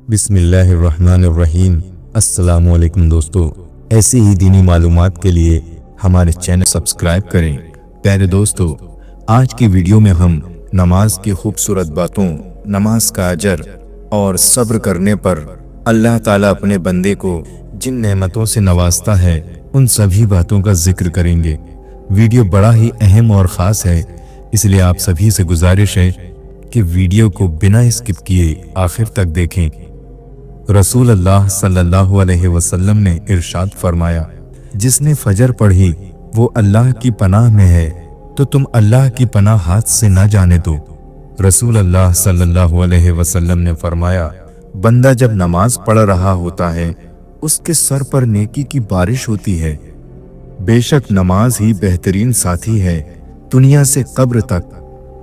بسم اللہ الرحمن الرحیم۔ السلام علیکم دوستو، ایسی ہی دینی معلومات کے لیے ہمارے چینل سبسکرائب کریں۔ پیارے دوستو، آج کی ویڈیو میں ہم نماز کی خوبصورت باتوں، نماز کا اجر اور صبر کرنے پر اللہ تعالیٰ اپنے بندے کو جن نعمتوں سے نوازتا ہے ان سبھی باتوں کا ذکر کریں گے۔ ویڈیو بڑا ہی اہم اور خاص ہے، اس لیے آپ سبھی سے گزارش ہے کہ ویڈیو کو بنا اسکپ کیے آخر تک دیکھیں۔ رسول اللہ صلی اللہ علیہ وسلم نے ارشاد فرمایا، جس نے فجر پڑھی وہ اللہ کی پناہ میں ہے، تو تم اللہ کی پناہ ہاتھ سے نہ جانے دو۔ رسول اللہ صلی اللہ علیہ وسلم نے فرمایا، بندہ جب نماز پڑھ رہا ہوتا ہے اس کے سر پر نیکی کی بارش ہوتی ہے۔ بے شک نماز ہی بہترین ساتھی ہے، دنیا سے قبر تک،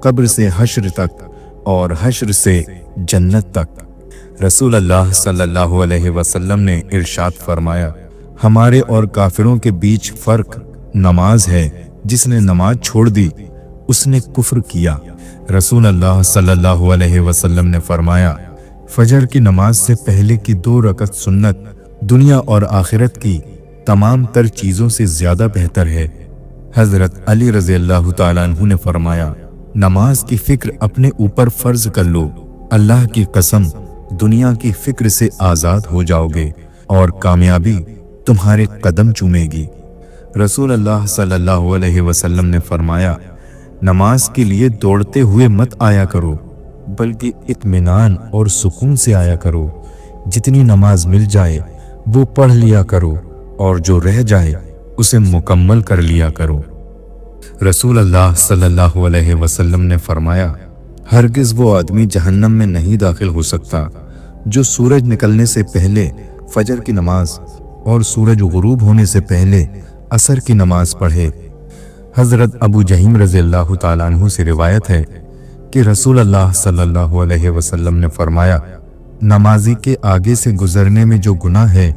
قبر سے حشر تک اور حشر سے جنت تک۔ رسول اللہ صلی اللہ علیہ وسلم نے ارشاد فرمایا، ہمارے اور کافروں کے بیچ فرق نماز ہے، جس نے نماز چھوڑ دی اس نے کفر کیا۔ رسول اللہ صلی اللہ علیہ وسلم نے فرمایا، فجر کی نماز سے پہلے کی 2 رکعت سنت دنیا اور آخرت کی تمام تر چیزوں سے زیادہ بہتر ہے۔ حضرت علی رضی اللہ تعالیٰ عنہ نے فرمایا، نماز کی فکر اپنے اوپر فرض کر لو، اللہ کی قسم دنیا کی فکر سے آزاد ہو جاؤ گے اور کامیابی تمہارے قدم چومے گی۔ رسول اللہ صلی اللہ علیہ وسلم نے فرمایا، نماز کے لیے دوڑتے ہوئے مت آیا کرو، بلکہ اطمینان اور سکون سے آیا کرو۔ جتنی نماز مل جائے وہ پڑھ لیا کرو اور جو رہ جائے اسے مکمل کر لیا کرو۔ رسول اللہ صلی اللہ علیہ وسلم نے فرمایا، ہرگز وہ آدمی جہنم میں نہیں داخل ہو سکتا جو سورج نکلنے سے پہلے فجر کی نماز اور سورج غروب ہونے سے پہلے عصر کی نماز پڑھے۔ حضرت ابو جہیم رضی اللہ تعالیٰ عنہ سے روایت ہے کہ رسول اللہ صلی اللہ علیہ وسلم نے فرمایا، نمازی کے آگے سے گزرنے میں جو گناہ ہے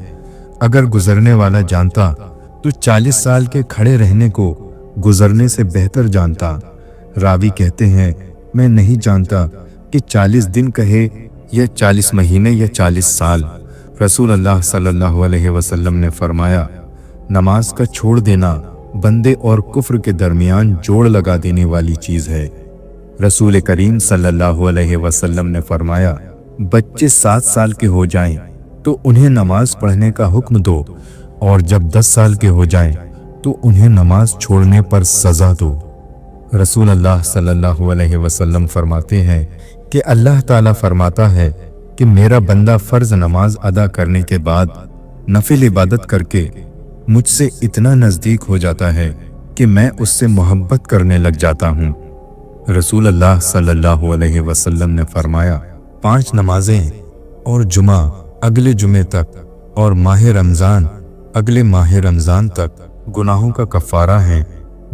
اگر گزرنے والا جانتا تو 40 سال کے کھڑے رہنے کو گزرنے سے بہتر جانتا۔ راوی کہتے ہیں، میں نہیں جانتا کہ 40 دن کہے یا 40 مہینے یا 40 سال۔ رسول اللہ صلی اللہ علیہ وسلم نے فرمایا، نماز کا چھوڑ دینا بندے اور کفر کے درمیان جوڑ لگا دینے والی چیز ہے۔ رسول کریم صلی اللہ علیہ وسلم نے فرمایا، بچے 7 سال کے ہو جائیں تو انہیں نماز پڑھنے کا حکم دو، اور جب 10 سال کے ہو جائیں تو انہیں نماز چھوڑنے پر سزا دو۔ رسول اللہ صلی اللہ علیہ وسلم فرماتے ہیں کہ اللہ تعالیٰ فرماتا ہے کہ میرا بندہ فرض نماز ادا کرنے کے بعد نفل عبادت کر کے مجھ سے اتنا نزدیک ہو جاتا ہے کہ میں اس سے محبت کرنے لگ جاتا ہوں۔ رسول اللہ صلی اللہ علیہ وسلم نے فرمایا، 5 نمازیں اور جمعہ اگلے جمعے تک اور ماہ رمضان اگلے ماہ رمضان تک گناہوں کا کفارہ ہیں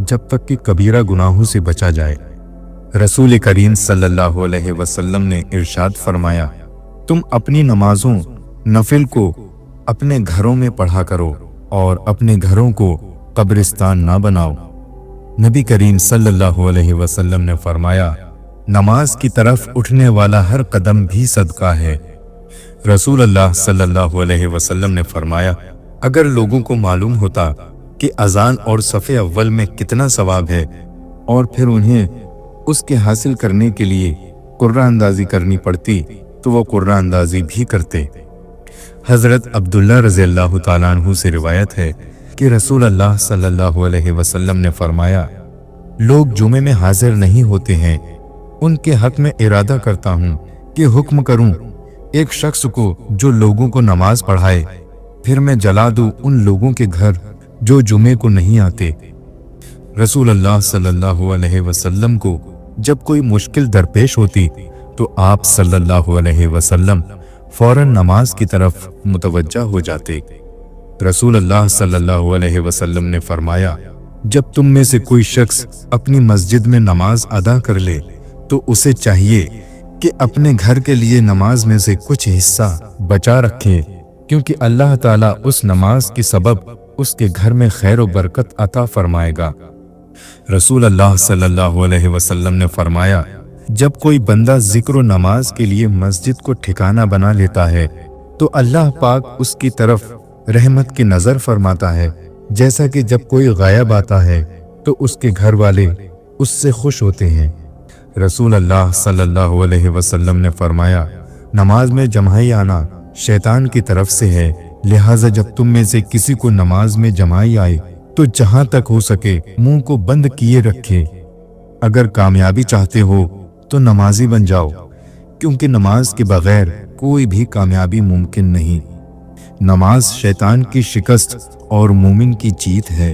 جب تک کہ کبیرہ گناہوں سے بچا جائے۔ رسول کریم صلی اللہ علیہ وسلم نے ارشاد فرمایا، تم اپنی نمازوں نفل کو اپنے گھروں میں پڑھا کرو اور اپنے گھروں کو قبرستان نہ بناؤ۔ نبی کریم صلی اللہ علیہ وسلم نے فرمایا، نماز کی طرف اٹھنے والا ہر قدم بھی صدقہ ہے۔ رسول اللہ صلی اللہ علیہ وسلم نے فرمایا، اگر لوگوں کو معلوم ہوتا کہ اذان اور صف اول میں کتنا ثواب ہے اور پھر انہیں اس کے حاصل کرنے کے لیے قرآن اندازی کرنی پڑتی تو وہ قرآن اندازی بھی کرتے۔ حضرت عبداللہ رضی اللہ تعالیٰ عنہ سے روایت ہے کہ رسول اللہ صلی اللہ علیہ وسلم نے فرمایا، لوگ جمعے میں حاضر نہیں ہوتے ہیں، ان کے حق میں ارادہ کرتا ہوں کہ حکم کروں ایک شخص کو جو لوگوں کو نماز پڑھائے، پھر میں جلا دوں ان لوگوں کے گھر جو جمعے کو نہیں آتے۔ رسول اللہ صلی اللہ علیہ وسلم کو جب کوئی مشکل درپیش ہوتی تو آپ صلی اللہ علیہ وسلم فوراً نماز کی طرف متوجہ ہو جاتے۔ رسول اللہ صلی اللہ علیہ وسلم نے فرمایا، جب تم میں سے کوئی شخص اپنی مسجد میں نماز ادا کر لے تو اسے چاہیے کہ اپنے گھر کے لیے نماز میں سے کچھ حصہ بچا رکھے، کیونکہ اللہ تعالیٰ اس نماز کے سبب اس کے گھر میں خیر و برکت عطا فرمائے گا۔ رسول اللہ صلی اللہ علیہ وسلم نے فرمایا، जब कोई बंदा जिक्र नमाज के लिए मस्जिद को ठिकाना बना लेता है तो अल्लाह पाक उसकी तरफ रहमत की नजर फरमाता है, जैसा कि जब कोई गायब आता है तो उसके घर वाले उससे खुश होते हैं। रसूल अल्लाह सल्लल्लाहु अलैहि वसल्लम ने फरमाया, नमाज में जमाई आना शैतान की तरफ से है, लिहाजा जब तुम में से किसी को नमाज में जमाई आए तो जहां तक हो सके मुंह को बंद किए रखे। अगर कामयाबी चाहते हो तो नमाजी बन जाओ, क्योंकि नमाज के बगैर कोई भी कामयाबी मुमकिन नहीं। नमाज शैतान की शिकस्त और मोमिन की जीत है।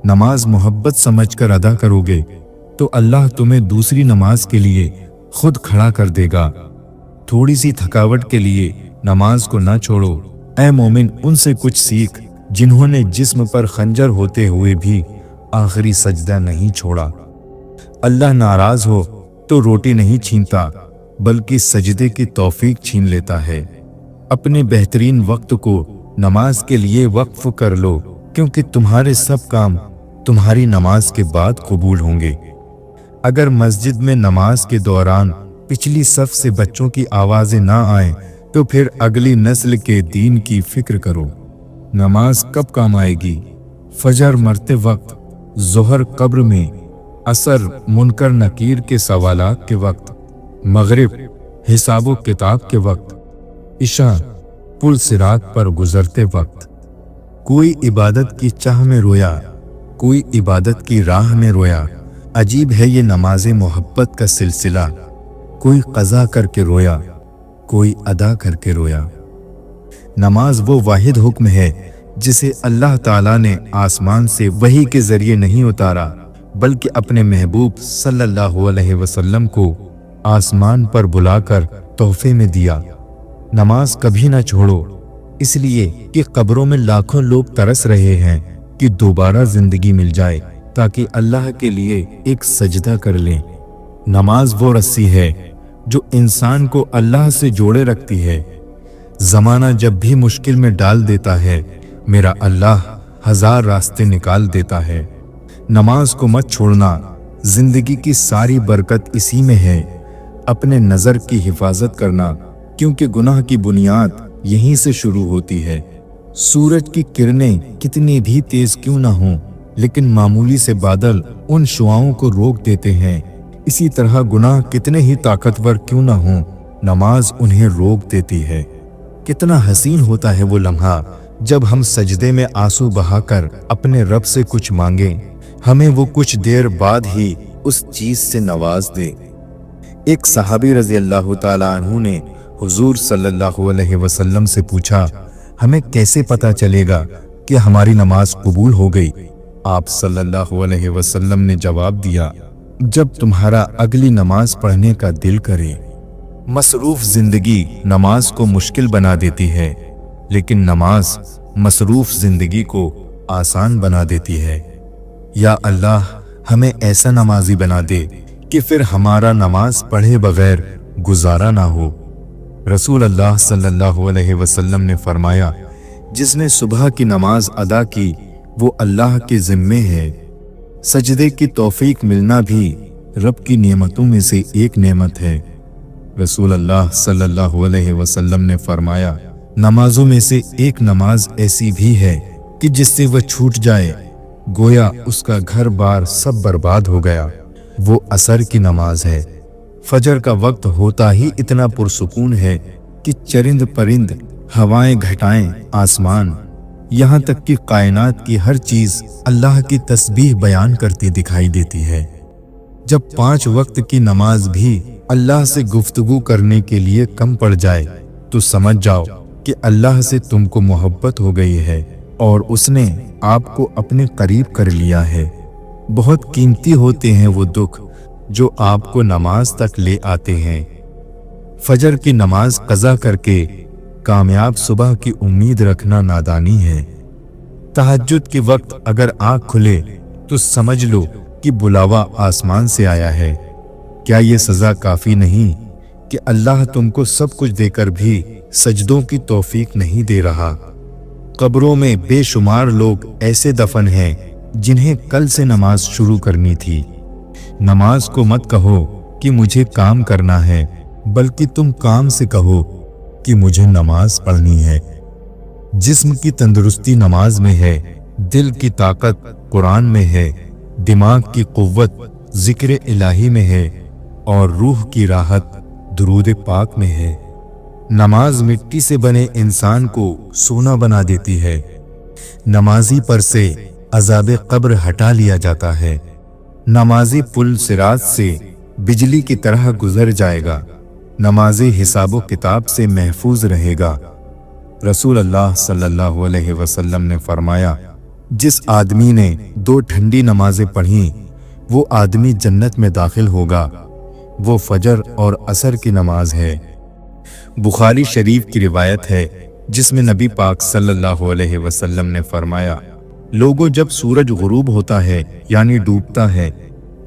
नमाज मोहब्बत समझकर अदा करोगे तो अल्लाह तुम्हें दूसरी नमाज के लिए खुद खड़ा कर देगा। थोड़ी सी थकावट के लिए नमाज को ना छोड़ो। ऐ मोमिन, उनसे कुछ सीख जिन्होंने जिस्म पर खंजर होते हुए भी आखिरी सजदा नहीं छोड़ा। अल्लाह नाराज हो तो रोटी नहीं छीनता बल्कि सजदे की तौफीक छीन लेता है। अपने बेहतरीन वक्त को नमाज के लिए वक्फ कर लो, क्योंकि तुम्हारे सब काम तुम्हारी नमाज के बाद कबूल होंगे। अगर मस्जिद में नमाज के दौरान पिछली सफ से बच्चों की आवाजें ना आए तो फिर अगली नस्ल के दीन की फिक्र करो। नमाज कब काम आएगी? फजर मरते वक्त, जोहर कब्र में, असर मुनकर नकीर के सवालात के वक्त, मगरिब हिसाबो किताब के वक्त, इशा पुल सिरात पर गुजरते वक्त। कोई इबादत की चाह में रोया, कोई इबादत की राह में रोया। अजीब है ये नमाज़े मोहब्बत का सिलसिला। कोई कज़ा करके रोया, कोई अदा करके रोया। नमाज वो वाहिद हुक्म है जिसे अल्लाह ताला ने आसमान से वही के जरिए नहीं उतारा, बल्कि अपने महबूब सल्लल्लाहु अलैहि वसल्लम को आसमान पर बुलाकर तोहफे में दिया। नमाज कभी ना छोड़ो, इसलिए कि कब्रों में लाखों लोग तरस रहे हैं कि दोबारा जिंदगी मिल जाए ताकि अल्लाह के लिए एक सजदा कर लें। नमाज वो रस्सी है जो इंसान को अल्लाह से जोड़े रखती है। जमाना जब भी मुश्किल में डाल देता है, मेरा अल्लाह हजार रास्ते निकाल देता है। नमाज को मत छोड़ना, जिंदगी की सारी बरकत इसी में है। अपने नजर की हिफाजत करना, क्योंकि गुनाह की बुनियाद यहीं से शुरू होती है। सूरज की किरणें कितनी भी तेज क्यों ना हों, लेकिन मामूली से बादल उन शुआओं को रोक देते हैं। इसी तरह गुनाह कितने ही ताकतवर क्यों ना हों, नमाज उन्हें रोक देती है। कितना हसीन होता है वो लम्हा जब हम सजदे में आंसू बहाकर अपने रब से कुछ मांगे, हमें वो कुछ देर बाद ही उस चीज से नवाज दे। एक सहाबी रजी अल्लाह ताला अन्हु ने हुजूर सल्लल्लाहु अलैहि वसल्लम से पूछा, हमें कैसे पता चलेगा कि हमारी नमाज कबूल हो गई? आप सल्लल्लाहु अलैहि वसल्लम ने जवाब दिया, जब तुम्हारा अगली नमाज पढ़ने का दिल करे। मसरूफ जिंदगी नमाज को मुश्किल बना देती है, लेकिन नमाज मसरूफ जिंदगी को आसान बना देती है। या अल्लाह, हमें ऐसा नमाजी बना दे कि फिर हमारा नमाज पढ़े बगैर गुजारा ना हो। रसूल अल्लाह सल्लल्लाहु अलैहि वसल्लम ने फरमाया, जिसने सुबह की नमाज अदा की वो अल्लाह के जिम्मे है। सजदे की तौफीक मिलना भी रब की नेमतों में से एक नेमत है। रसूल अल्लाह सल्लल्लाहु अलैहि वसल्लम ने फरमाया, नमाजों में से एक नमाज ऐसी भी है कि जिससे वह छूट जाए गोया उसका घर बार सब बर्बाद हो गया। वो असर की नमाज है। फजर का वक्त होता ही इतना पुरसुकून है कि चरिंद परिंद, हवाएं, घटाएं, आसमान, यहाँ तक कि कायनात की हर चीज अल्लाह की तस्बीह बयान करती दिखाई देती है। जब 5 वक्त की नमाज भी अल्लाह से गुफ्तगू करने के लिए कम पड़ जाए तो समझ जाओ कि अल्लाह से तुमको मोहब्बत हो गई है और उसने आपको अपने करीब कर लिया है। बहुत कीमती होते हैं वो दुख जो आपको नमाज तक ले आते हैं। फजर की नमाज कज़ा करके कामयाब सुबह की उम्मीद रखना नादानी है। तहज्जुद के वक्त अगर आँख खुले तो समझ लो कि बुलावा आसमान से आया है। क्या ये सजा काफी नहीं कि अल्लाह तुमको सब कुछ देकर भी सजदों की तौफीक नहीं दे रहा? कब्रों में बेशुमार लोग ऐसे दफन हैं जिन्हें कल से नमाज शुरू करनी थी। नमाज को मत कहो कि मुझे काम करना है, बल्कि तुम काम से कहो कि मुझे नमाज पढ़नी है। जिस्म की तंदुरुस्ती नमाज में है, दिल की ताकत कुरान में है, दिमाग की कुव्वत जिक्र इलाही में है और रूह की राहत दुरूद पाक में है। नमाज मिट्टी से बने इंसान को सोना बना देती है। नमाजी पर से अजाब कब्र हटा लिया जाता है। नमाजी पुल सिरात से बिजली की तरह गुजर जाएगा। नमाजी हिसाबो किताब से महफूज रहेगा। रसूल अल्लाह सल्लल्लाहु अलैहि वसल्लम ने फरमाया, जिस आदमी ने 2 ठंडी नमाजें पढ़ी वो आदमी जन्नत में दाखिल होगा। वो फजर और असर की नमाज है। बुखारी शरीफ की रिवायत है जिसमें नबी पाक सल्लल्लाहु अलैहि वसल्लम ने फरमाया, लोगों जब सूरज गुरूब होता है यानी डूबता है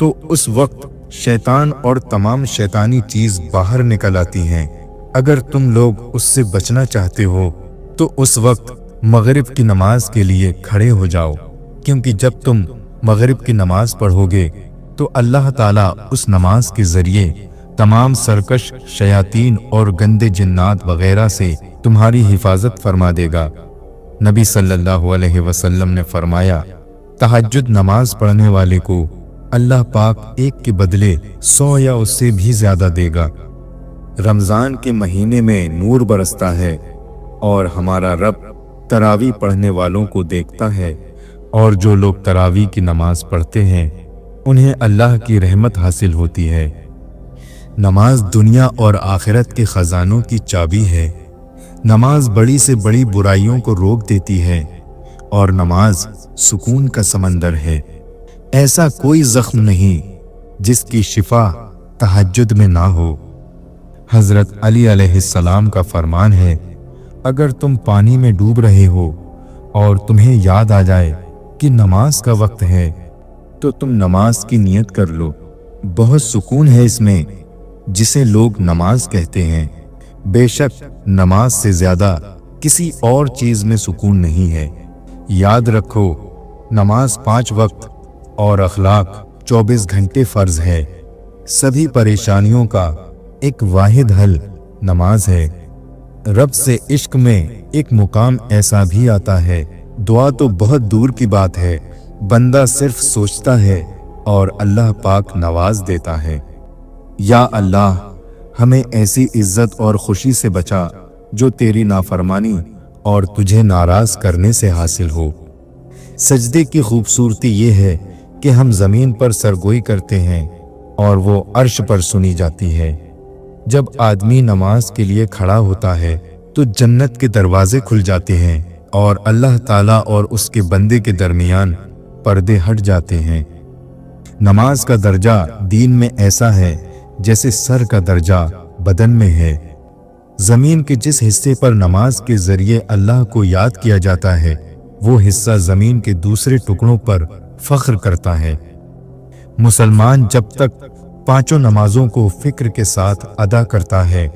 तो उस वक्त शैतान और तमाम शैतानी चीज बाहर निकल आती हैं। अगर तुम लोग उससे बचना चाहते हो तो उस वक्त मगरिब की नमाज के लिए खड़े हो जाओ, क्योंकि जब तुम मगरिब की नमाज पढ़ोगे तो अल्लाह ताला उस नमाज के जरिए तमाम सरकश शयातीन और गंदे जिन्नात वगैरह से तुम्हारी हिफाजत फरमा देगा। नबी सल्लल्लाहु अलैहि वसल्लम ने फरमाया, तहज्जुद नमाज पढ़ने वाले को अल्लाह पाक एक के बदले 100 या उससे भी ज्यादा देगा। रमजान के महीने में नूर बरसता है और हमारा रब तरावी पढ़ने वालों को देखता है, और जो लोग तरावी की नमाज पढ़ते हैं उन्हें अल्लाह की रहमत हासिल होती है। नमाज दुनिया और आखिरत के खजानों की चाबी है। नमाज बड़ी से बड़ी बुराइयों को रोक देती है और नमाज सुकून का समंदर है। ऐसा कोई जख्म नहीं जिसकी शिफा तहज्जुद में ना हो। हजरत अली अलैहिस्सलाम का फरमान है, अगर तुम पानी में डूब रहे हो और तुम्हें याद आ जाए कि नमाज का वक्त है तो तुम नमाज की नियत कर लो। बहुत सुकून है इसमें जिसे लोग नमाज कहते हैं। बेशक नमाज से ज्यादा किसी और चीज में सुकून नहीं है। याद रखो, नमाज 5 वक्त और अखलाक 24 घंटे फर्ज है। सभी परेशानियों का एक वाहिद हल नमाज है। रब से इश्क में एक मुकाम ऐसा भी आता है, दुआ तो बहुत दूर की बात है, बंदा सिर्फ सोचता है और अल्लाह पाक नवाज देता है। या अल्लाह, हमें ऐसी इज्जत और खुशी से बचा जो तेरी नाफरमानी और तुझे नाराज करने से हासिल हो। सजदे की खूबसूरती ये है कि हम जमीन पर सरगोई करते हैं और वो अर्श पर सुनी जाती है। जब आदमी नमाज के लिए खड़ा होता है तो जन्नत के दरवाजे खुल जाते हैं और अल्लाह ताला और उसके बंदे के दरमियान पर्दे हट जाते हैं। नमाज का दर्जा दीन में ऐसा है जैसे सर का दर्जा बदन में है। जमीन के जिस हिस्से पर नमाज के जरिए अल्लाह को याद किया जाता है वो हिस्सा जमीन के दूसरे टुकड़ों पर फख्र करता है। मुसलमान जब तक 5 नमाजों को फिक्र के साथ अदा करता है,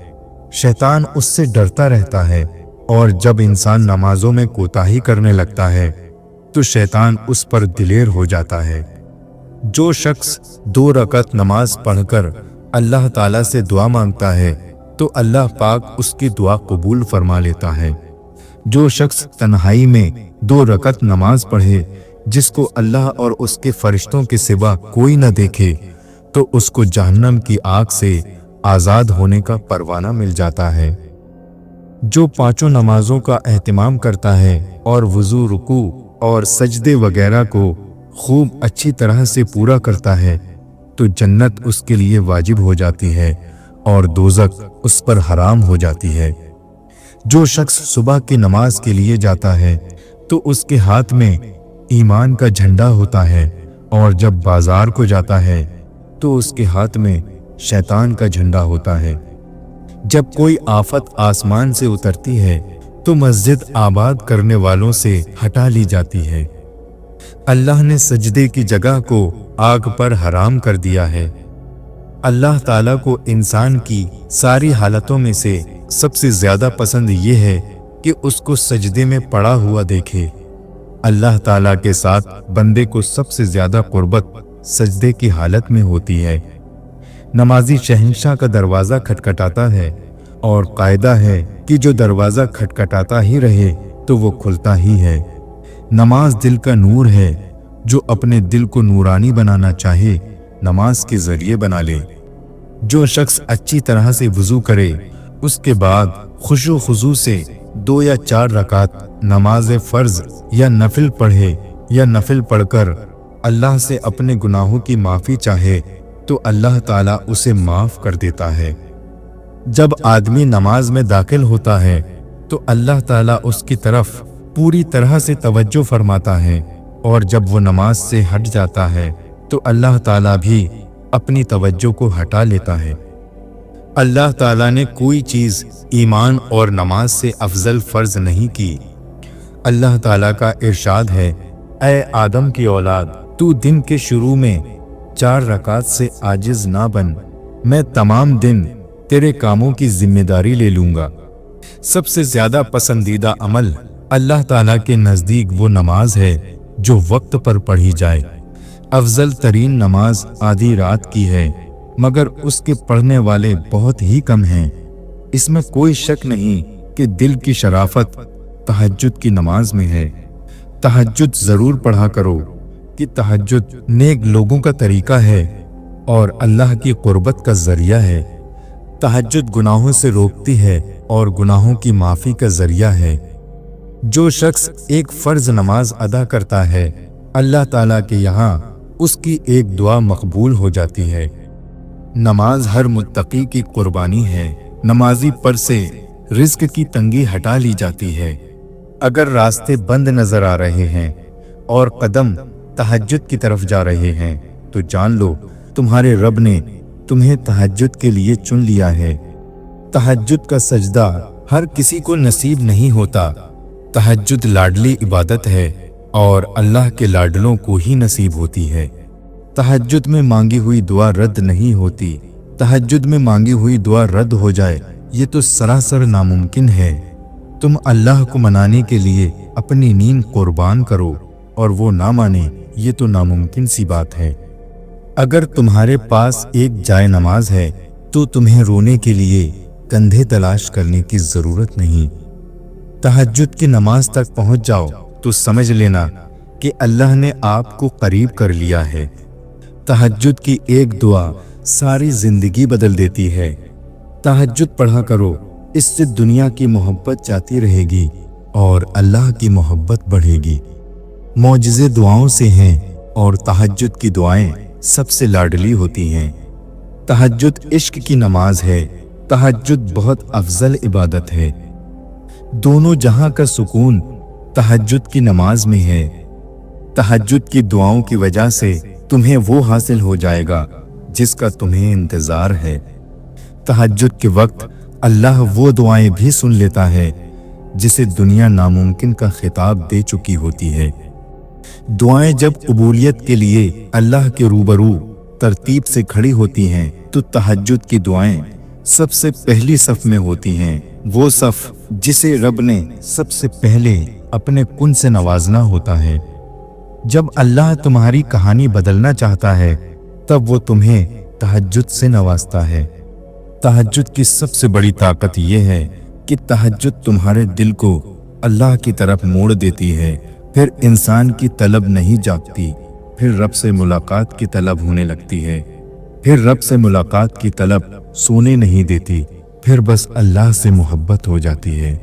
शैतान उससे डरता रहता है, और जब इंसान नमाजों में कोताही करने लगता है तो शैतान उस पर दिलेर हो जाता है। जो शख्स 2 रकअत नमाज पढ़कर अल्लाह ताला से दुआ मांगता है तो अल्लाह पाक उसकी दुआ कबूल फरमा लेता है। जो शख्स तन्हाई में 2 रकअत नमाज पढ़े जिसको अल्लाह और उसके फरिश्तों के सिवा कोई न देखे तो उसको जहन्नम की आग से आजाद होने का परवाना मिल जाता है। जो 5 नमाजों का एहतिमाम करता है और वुजू, रुकू और सजदे वगैरह को खूब अच्छी तरह से पूरा करता है तो जन्नत उसके लिए वाजिब हो जाती है और दोज़ख उस पर हराम हो जाती है। जो शख्स सुबह की नमाज के लिए जाता है तो उसके हाथ में ईमान का झंडा होता है, और जब बाजार को जाता है तो उसके हाथ में शैतान का झंडा होता है। जब कोई आफत आसमान से उतरती है तो मस्जिद आबाद करने वालों से हटा ली जाती है। अल्लाह ने सजदे की जगह को आग पर हराम कर दिया है। अल्लाह ताला को इंसान की सारी हालतों में से सबसे ज्यादा पसंद ये है कि उसको सजदे में पड़ा हुआ देखे। अल्लाह ताला के साथ बंदे को सबसे ज्यादा कुर्बत सजदे की हालत में होती है। नमाजी शहंशाह का दरवाज़ा खटखटाता है और कायदा है कि जो दरवाज़ा खटखटाता ही रहे तो वो खुलता ही है। नमाज दिल का नूर है, जो अपने दिल को नूरानी बनाना चाहे नमाज के ज़रिए बना ले। जो शख्स अच्छी तरह से वज़ू करे, उसके बाद खुशू खुजू से 2 या 4 रकात नमाज फ़र्ज़ या नफिल पढ़े या नफिल पढ़कर अल्लाह से अपने गुनाहों की माफ़ी चाहे तो अल्लाह ताला उसे माफ़ कर देता है। जब आदमी नमाज में दाखिल होता है तो अल्लाह ताला उसकी तरफ पूरी तरह से तवज्जो फरमाता है, और जब वो नमाज से हट जाता है तो अल्लाह ताला भी अपनी तवज्जो को हटा लेता है। अल्लाह ताला ने कोई चीज़ ईमान और नमाज से अफजल फ़र्ज नहीं की। अल्लाह ताला का इरशाद है, ऐ आदम की औलाद, तू दिन के शुरू में 4 रकात से आजिज ना बन, मैं तमाम दिन तेरे कामों की जिम्मेदारी ले लूँगा। सबसे ज़्यादा पसंदीदा अमल अल्लाह ताला के नज़दीक वो नमाज है जो वक्त पर पढ़ी जाए। अफजल तरीन नमाज आधी रात की है, मगर उसके पढ़ने वाले बहुत ही कम हैं। इसमें कोई शक नहीं कि दिल की शराफत तहज्जुद की नमाज में है। तहज्जुद ज़रूर पढ़ा करो कि तहज्जुद नेक लोगों का तरीका है और अल्लाह की कुर्बत का ज़रिया है। तहज्जुद गुनाहों से रोकती है और गुनाहों की माफ़ी का ज़रिया है। जो शख्स एक फ़र्ज़ नमाज अदा करता है, अल्लाह ताला के यहाँ उसकी एक दुआ मकबूल हो जाती है। नमाज हर मुत्तकी की कुर्बानी है। नमाजी पर से रिज़्क की तंगी हटा ली जाती है। अगर रास्ते बंद नज़र आ रहे हैं और कदम तहज्जुद की तरफ जा रहे हैं तो जान लो तुम्हारे रब ने तुम्हें तहज्जुद के लिए चुन लिया है। तहज्जुद का सजदा हर किसी को नसीब नहीं होता। तहज्जुद लाडली इबादत है और अल्लाह के लाडलों को ही नसीब होती है। तहज्जुद में मांगी हुई दुआ रद्द नहीं होती। तहज्जुद में मांगी हुई दुआ रद्द हो जाए ये तो सरासर नामुमकिन है। तुम अल्लाह को मनाने के लिए अपनी नींद कुर्बान करो और वो ना माने, ये तो नामुमकिन सी बात है। अगर तुम्हारे पास एक जाए नमाज है तो तुम्हें रोने के लिए कंधे तलाश करने की ज़रूरत नहीं। तहज्जुद की नमाज तक पहुंच जाओ तो समझ लेना कि अल्लाह ने आपको करीब कर लिया है। तहज्जुद की एक दुआ सारी ज़िंदगी बदल देती है। तहज्जुद पढ़ा करो, इससे दुनिया की मोहब्बत जाती रहेगी और अल्लाह की मोहब्बत बढ़ेगी। मौजिज़े दुआओं से हैं और तहज्जुद की दुआएं सबसे लाडली होती हैं। तहज्जुद इश्क की नमाज है। तहज्जुद बहुत अफजल इबादत है। दोनों जहां का सुकून तहज्जुद की नमाज में है। तहज्जुद की दुआओं की वजह से तुम्हें वो हासिल हो जाएगा जिसका तुम्हें इंतज़ार है। तहज्जुद के वक्त अल्लाह वो दुआएं भी सुन लेता है जिसे दुनिया नामुमकिन का खिताब दे चुकी होती है। दुआएं जब कबूलियत के लिए अल्लाह के रूबरू तरतीब से खड़ी होती हैं तो तहज्जुद की दुआएं सबसे पहली सफ में होती हैं। वो सफ जिसे रब ने सबसे पहले अपने कुन से नवाजना होता है। जब अल्लाह तुम्हारी कहानी बदलना चाहता है तब वो तुम्हें तहज्जुद से नवाजता है। तहज्जुद की सबसे बड़ी ताकत ये है कि तहज्जुद तुम्हारे दिल को अल्लाह की तरफ मोड़ देती है। फिर इंसान की तलब नहीं जागती, फिर रब से मुलाकात की तलब होने लगती है। फिर रब से मुलाकात की तलब सोने नहीं देती, फिर बस अल्लाह से मोहब्बत हो जाती है।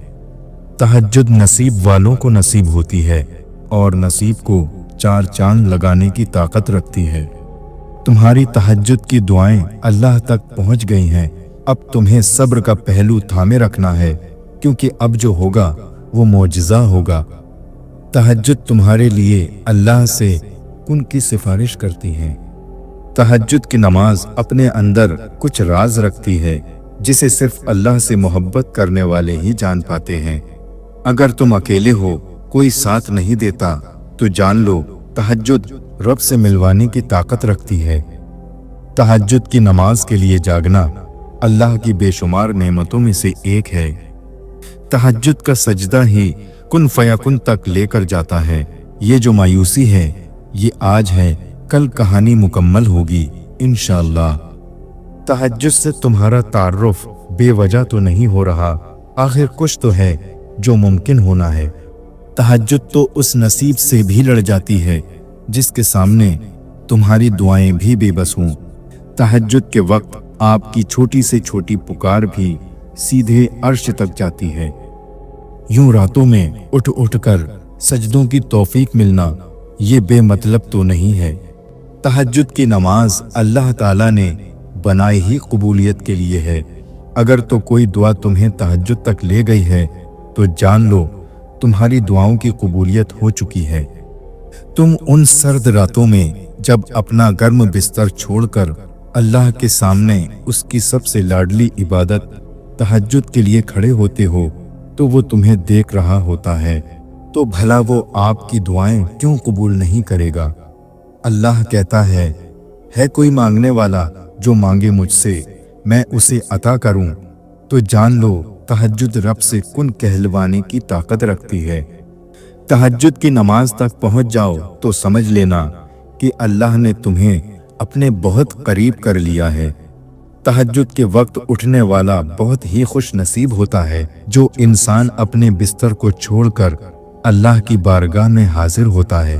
तहज्जुद नसीब वालों को नसीब होती है और नसीब को 4 चांद लगाने की ताकत रखती है। तुम्हारी तहज्जुद की दुआएं अल्लाह तक पहुंच गई हैं। अब तुम्हें सब्र का पहलू थामे रखना है, क्योंकि अब जो होगा वो मौजिज़ा होगा। तहज्जुद तुम्हारे लिए अल्लाह से कुन की सिफारिश करती है। तहज्जुद की नमाज अपने अंदर कुछ राज रखती है जिसे सिर्फ अल्लाह से मोहब्बत करने वाले ही जान पाते हैं। अगर तुम अकेले हो, कोई साथ नहीं देता, तो जान लो तहज्जुद रब से मिलवाने की ताकत रखती है। तहज्जुद की नमाज के लिए जागना अल्लाह की बेशुमार नेमतों में से एक है। तहज्जुद का सजदा ही कुन फयाकुन तक लेकर जाता है। ये जो मायूसी है ये आज है, कल कहानी मुकम्मल होगी इंशाअल्लाह। तहज्जुद से तुम्हारा तारुफ बेवजह तो नहीं हो रहा, आखिर कुछ तो है जो मुमकिन होना है। तहज्जुद तो उस नसीब से भी लड़ जाती है जिसके सामने तुम्हारी दुआएं भी बेबस हों। तहज्जुद के वक्त आपकी छोटी से छोटी पुकार भी सीधे अर्श तक जाती है। यूं रातों में उठ उठ कर सजदों की तौफीक मिलना ये बेमतलब तो नहीं है। तहज्जुद की नमाज अल्लाह ताला ने बनाई ही कबूलियत के लिए है। अगर तो कोई दुआ तुम्हें तहज्जुद तक ले गई है तो जान लो तुम्हारी दुआओं की कबूलियत हो चुकी है। तुम उन सर्द रातों में जब अपना गर्म बिस्तर छोड़कर अल्लाह के सामने उसकी सबसे लाडली इबादत तहज्जुद के लिए खड़े होते हो तो वो तुम्हें देख रहा होता है, तो भला वो आपकी दुआएं क्यों कबूल नहीं करेगा। अल्लाह कहता है कोई मांगने वाला जो मांगे मुझसे मैं उसे अता करूं, तो जान लो तहज्जुद रब से कुन कहलवाने की ताकत रखती है। तहज्जुद की नमाज तक पहुंच जाओ तो समझ लेना कि अल्लाह ने तुम्हें अपने बहुत करीब कर लिया है। तहज्जुद के वक्त उठने वाला बहुत ही खुश नसीब होता है जो इंसान अपने बिस्तर को छोड़कर अल्लाह की बारगाह में हाजिर होता है।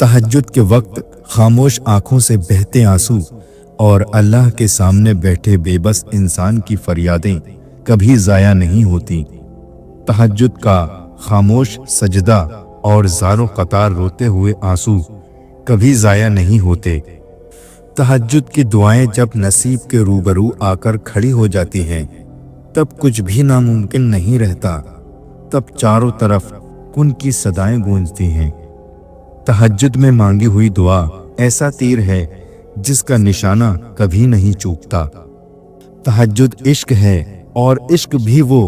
तहज्जुद के वक्त खामोश आंखों से बहते आंसू और अल्लाह के सामने बैठे बेबस इंसान की फरियादें कभी ज़ाया नहीं होती। तहज्जुद का खामोश सजदा और ज़ारो कतार रोते हुए आंसू कभी ज़ाया नहीं होते। तहज्जुद की दुआएं जब नसीब के रूबरू आकर खड़ी हो जाती हैं तब कुछ भी नामुमकिन नहीं रहता, तब चारों तरफ उनकी सदाएं गूंजती हैं। तहज्जुद में मांगी हुई दुआ ऐसा तीर है जिसका निशाना कभी नहीं चूकता। तहज्जुद इश्क है और इश्क भी वो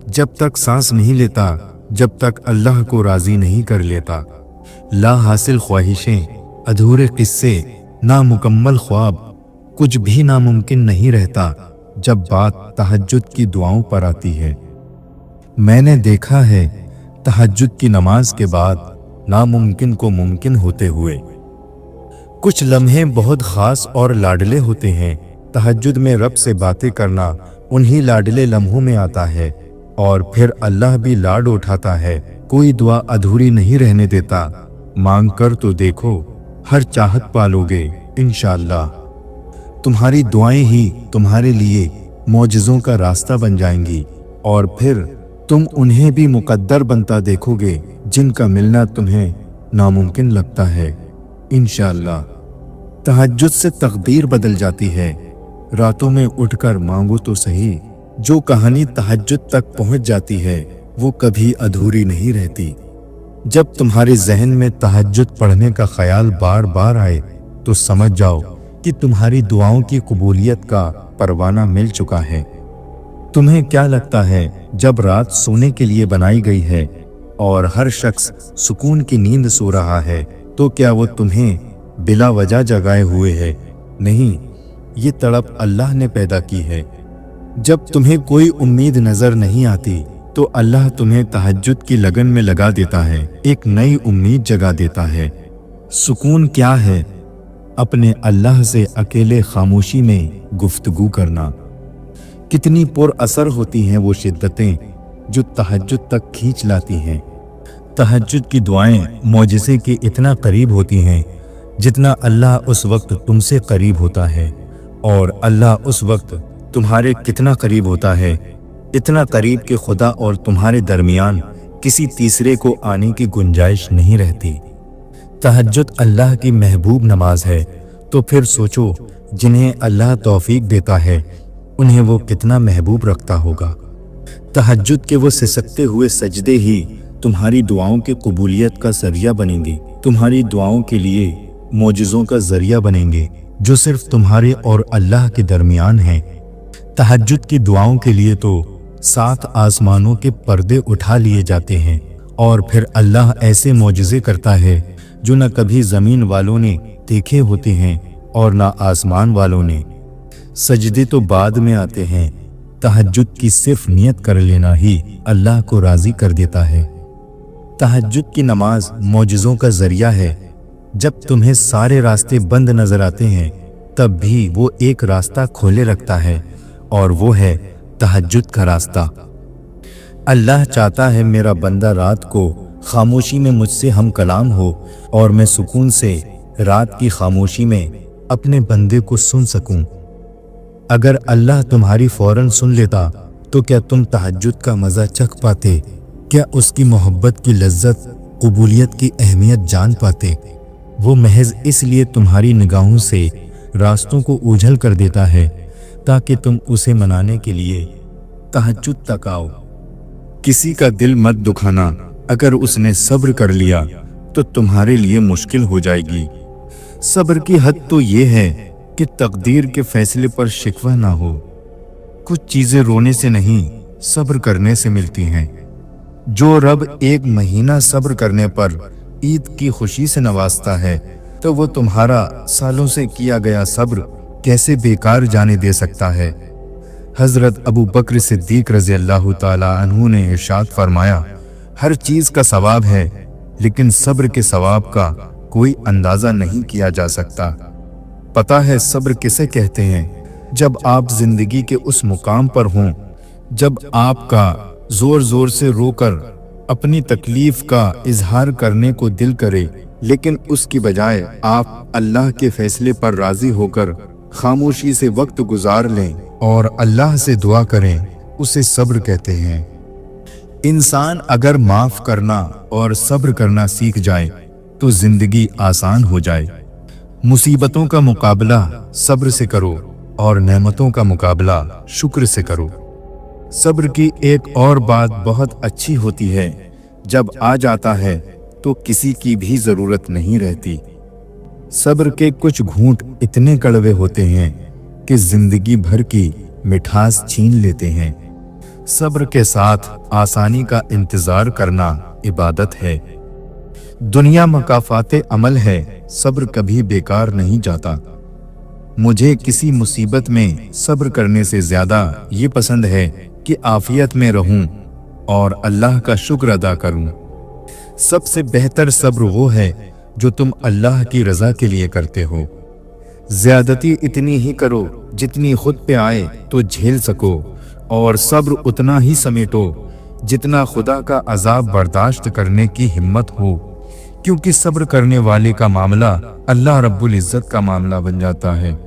जब तक सांस नहीं लेता जब तक अल्लाह को राजी नहीं कर लेता। ला हासिल ख्वाहिशें, अधूरे किस्से, नामुकम्मल ख्वाब, कुछ भी नामुमकिन नहीं रहता जब बात तहज्जुद की दुआओं पर आती है। मैंने देखा है तहज्जुद की नमाज के बाद नामुमकिन को मुमकिन होते हुए। कुछ लम्हे बहुत खास और लाडले होते हैं। तहज्जुद में रब से बातें करना उन्हीं लाडले लम्हों में आता है और फिर अल्लाह भी लाड उठाता है। कोई दुआ अधूरी नहीं रहने देता। मांग कर तो देखो, हर चाहत पालोगे इंशाअल्लाह। तुम्हारी दुआएं ही तुम्हारे लिए मौजिज़ों का रास्ता बन जाएंगी और फिर तुम उन्हें भी मुकद्दर बनता देखोगे जिनका मिलना तुम्हें नामुमकिन लगता है इंशाअल्लाह। तहज्जुद से तकदीर बदल जाती है। रातों में उठकर मांगो तो सही। जो कहानी तहज्जुद तक पहुंच जाती है वो कभी अधूरी नहीं रहती। जब तुम्हारे जहन में तहज्जुद पढ़ने का ख्याल बार बार आए तो समझ जाओ कि तुम्हारी दुआओं की कबूलियत का परवाना मिल चुका है। तुम्हें क्या लगता है जब रात सोने के लिए बनाई गई है और हर शख्स सुकून की नींद सो रहा है तो क्या वो तुम्हें बिला वजह जगाए हुए है? नहीं, ये तड़प अल्लाह ने पैदा की है। जब तुम्हें कोई उम्मीद नजर नहीं आती तो अल्लाह तुम्हें तहज्जुद की लगन में लगा देता है, एक नई उम्मीद जगा देता है। सुकून क्या है? अपने अल्लाह से अकेले खामोशी में गुफ्तगू करना। कितनी पुर असर होती हैं वो शिद्दतें जो तहज्जुद तक खींच लाती हैं। तहज्जुद की दुआएं मौजिज़े के इतना करीब होती हैं जितना अल्लाह उस वक्त तुमसे करीब होता है, और अल्लाह उस वक्त तुम्हारे कितना करीब होता है, इतना करीब कि खुदा और तुम्हारे दरमियान किसी तीसरे को आने की गुंजाइश नहीं रहती। तहज्जुद अल्लाह की महबूब नमाज है, तो फिर सोचो जिन्हें अल्लाह तौफीक देता है उन्हें वो कितना महबूब रखता होगा। तहज्जुद के वो सिसकते हुए सजदे ही तुम्हारी दुआओं की कबूलियत का जरिया बनेंगे। तुम्हारी दुआओं के लिए मौजिज़ों का जरिया बनेंगे जो सिर्फ तुम्हारे और अल्लाह के दरमियान हैं। तहज्जुद की दुआओं के लिए तो 7 आसमानों के पर्दे उठा लिए जाते हैं और फिर अल्लाह ऐसे मौजिज़े करता है जो न कभी ज़मीन वालों ने देखे होते हैं और न आसमान वालों ने। सजदे तो बाद में आते हैं। तहज्जुद की सिर्फ नियत कर लेना ही अल्लाह को राज़ी कर देता है। तहज्जुद की नमाज मौजिज़ों का ज़रिया है। जब तुम्हें सारे रास्ते बंद नज़र आते हैं तब भी वो एक रास्ता खोले रखता है और वो है तहज्जुद का रास्ता। अल्लाह चाहता है मेरा बंदा रात को खामोशी में मुझसे हम कलाम हो और मैं सुकून से रात की खामोशी में अपने बंदे को सुन सकूं। अगर अल्लाह तुम्हारी फौरन सुन लेता तो क्या तुम तहज्जुद का मज़ा चख पाते? क्या उसकी मोहब्बत की लज्जत, कबूलियत की अहमियत जान पाते? वो महज इसलिए तुम्हारी निगाहों से रास्तों को ओझल कर देता है ताकि तुम उसे मनाने के लिए तहज्जुद तक आओ। किसी का दिल मत दुखाना, अगर उसने सब्र कर लिया तो तुम्हारे लिए मुश्किल हो जाएगी। सब्र की हद तो ये है कि तकदीर के फैसले पर शिकवा ना हो। कुछ चीजें रोने से नहीं, सब्र करने से मिलती हैं। जो रब एक महीना सब्र करने पर ईद की खुशी से नवाजता है तो वो तुम्हारा सालों से किया गया सब्र कैसे बेकार जाने दे सकता है। हजरत अबू बकर सिद्दीक रज़ी अल्लाह ताला अन्हु ने इरशाद फरमाया, हर चीज का सवाब है लेकिन सब्र के सवाब का कोई अंदाजा नहीं किया जा सकता। पता है सब्र किसे कहते हैं? जब आप जिंदगी के उस मुकाम पर हों जब आपका जोर जोर से रोकर अपनी तकलीफ का इजहार करने को दिल करे, लेकिन उसकी बजाय आप अल्लाह के फैसले पर राजी होकर खामोशी से वक्त गुजार लें और अल्लाह से दुआ करें, उसे सब्र कहते हैं। इंसान अगर माफ करना और सब्र करना सीख जाए तो जिंदगी आसान हो जाए। मुसीबतों का मुकाबला सब्र से करो और नेमतों का मुकाबला शुक्र से करो। सब्र की एक और बात बहुत अच्छी होती है, जब आ जाता है तो किसी की भी जरूरत नहीं रहती। सब्र के कुछ घूंट इतने कड़वे होते हैं कि जिंदगी भर की मिठास छीन लेते हैं। सब्र के साथ आसानी का इंतजार करना इबादत है। दुनिया मकाफाते अमल है, सब्र कभी बेकार नहीं जाता। मुझे किसी मुसीबत में सब्र करने से ज्यादा ये पसंद है कि आफियत में रहूं और अल्लाह का शुक्र अदा करूं। सबसे बेहतर सब्र वो है जो तुम अल्लाह की रजा के लिए करते हो। ज्यादती इतनी ही करो जितनी खुद पे आए तो झेल सको, और सब्र उतना ही समेटो जितना खुदा का अजाब बर्दाश्त करने की हिम्मत हो, क्योंकि सब्र करने वाले का मामला अल्लाह रब्बुल इज्जत का मामला बन जाता है।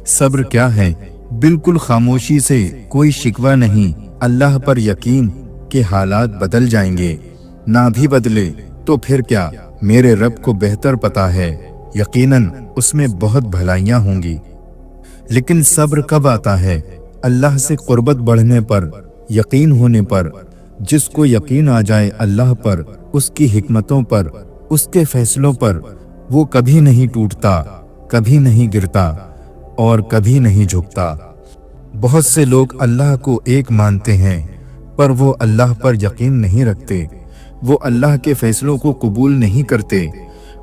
सब्र क्या है? बिल्कुल खामोशी से, कोई शिकवा नहीं, अल्लाह पर यकीन कि हालात बदल जाएंगे, ना भी बदले तो फिर क्या, मेरे रब को बेहतर पता है, यकीनन उसमें बहुत भलाइयां होंगी। लेकिन सब्र कब आता है? अल्लाह से कुर्बत बढ़ने पर, यकीन होने पर। जिसको यकीन आ जाए अल्लाह पर, उसकी हिकमतों पर, उसके फैसलों पर, वो कभी नहीं टूटता, कभी नहीं गिरता और कभी नहीं झुकता। बहुत से लोग अल्लाह को एक मानते हैं पर वो अल्लाह पर यकीन नहीं रखते। वो अल्लाह के फैसलों को कबूल नहीं करते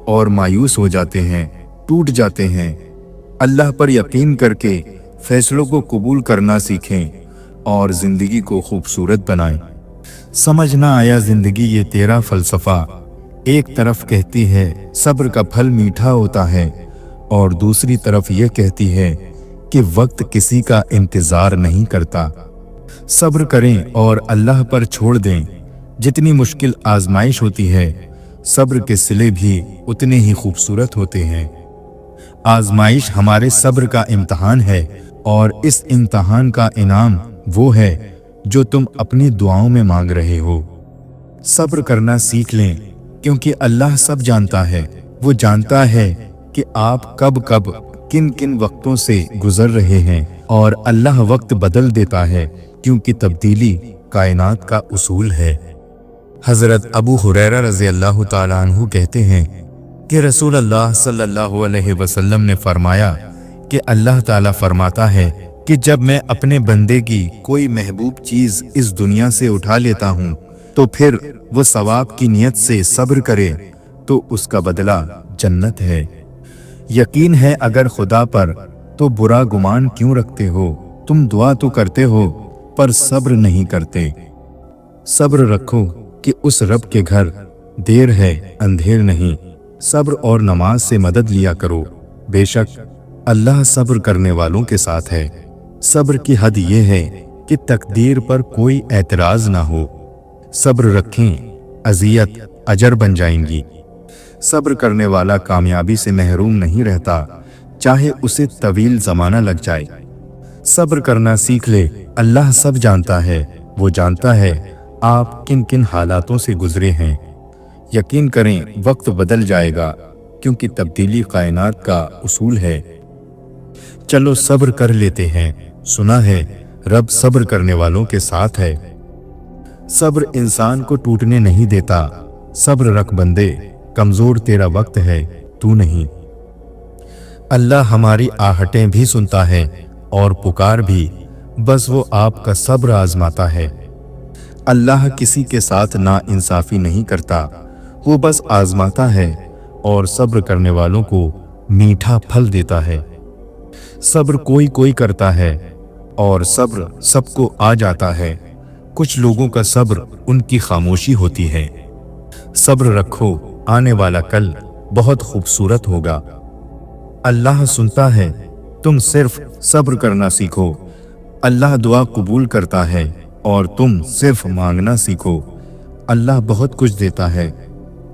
और मायूस हो जाते हैं, टूट जाते हैं। अल्लाह पर यकीन करके फैसलों को कबूल करना सीखें और जिंदगी को खूबसूरत बनाएं। समझ ना आया जिंदगी ये तेरा फलसफा। एक तरफ कहती है सब्र का फल मीठा होता है और दूसरी तरफ ये कहती है कि वक्त किसी का इंतजार नहीं करता। सब्र करें और अल्लाह पर छोड़ दें। जितनी मुश्किल आजमाइश होती है, सब्र के सिले भी उतने ही खूबसूरत होते हैं। आजमाइश हमारे सब्र का इम्तहान है और इस इम्तहान का इनाम वो है जो तुम अपनी दुआओं में मांग रहे हो। सब्र करना सीख लें, क्योंकि अल्लाह सब जानता है। वो जानता है कि आप कब कब किन किन वक्तों से गुजर रहे हैं, और अल्लाह वक्त बदल देता है, क्योंकि तब्दीली कायनात का उसूल है। हजरत अबू हुरैरा रज़ी अल्लाह ताला अन्हु कहते हैं कि रसूल अल्लाह सल्लल्लाहु अलैहि वसल्लम ने फरमाया कि अल्लाह ताला फरमाता है कि जब मैं अपने बंदे की कोई महबूब चीज इस दुनिया से उठा लेता हूँ तो फिर वो सवाब की नियत से सब्र करे तो उसका बदला जन्नत है। यकीन है अगर खुदा पर तो बुरा गुमान क्यों रखते हो? तुम दुआ तो करते हो पर सब्र नहीं करते। सब्र रखो कि उस रब के घर देर है अंधेर नहीं। सब्र और नमाज से मदद लिया करो, बेशक अल्लाह सब्र करने वालों के साथ है। सब्र की हद ये है कि तकदीर पर कोई एतराज ना हो। सब्र रखें, अजियत अजर बन जाएंगी। सब्र करने वाला कामयाबी से महरूम नहीं रहता, चाहे उसे तवील ज़माना लग जाए। सब्र करना सीख ले, अल्लाह सब जानता है। वो जानता है आप किन किन हालातों से गुजरे हैं। यकीन करें वक्त बदल जाएगा, क्योंकि तब्दीली कायनात का उसूल है। चलो सब्र कर लेते हैं, सुना है रब सब्र करने वालों के साथ है। सब्र इंसान को टूटने नहीं देता। सब्र रख बंदे, कमजोर तेरा वक्त है, तू नहीं। अल्लाह हमारी आहटें भी सुनता है और पुकार भी, बस वो आपका सब्र आजमाता है। अल्लाह किसी के साथ नाइंसाफी नहीं करता, वो बस आजमाता है और सब्र करने वालों को मीठा फल देता है। सब्र कोई कोई करता है और सब्र सबको आ जाता है। कुछ लोगों का सब्र उनकी खामोशी होती है। सब्र रखो, आने वाला कल बहुत खूबसूरत होगा। अल्लाह सुनता है, तुम सिर्फ सब्र करना सीखो। अल्लाह दुआ कबूल करता है और तुम सिर्फ मांगना सीखो। अल्लाह बहुत कुछ देता है,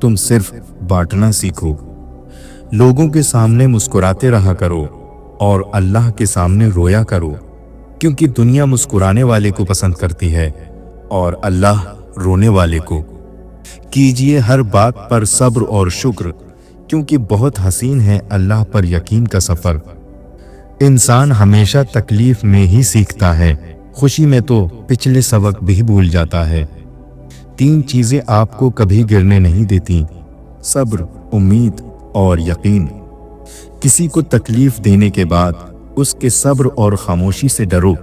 तुम सिर्फ बांटना सीखो। लोगों के सामने मुस्कुराते रहा करो और अल्लाह के सामने रोया करो, क्योंकि दुनिया मुस्कुराने वाले को पसंद करती है और अल्लाह रोने वाले को। कीजिए हर बात पर सब्र और शुक्र, क्योंकि बहुत हसीन है अल्लाह पर यकीन का सफर। इंसान हमेशा तकलीफ में ही सीखता है, खुशी में तो पिछले सबक भी भूल जाता है। 3 चीजें आपको कभी गिरने नहीं देती, सब्र, उम्मीद और यकीन। किसी को तकलीफ देने के बाद उसके सब्र और खामोशी से डरो।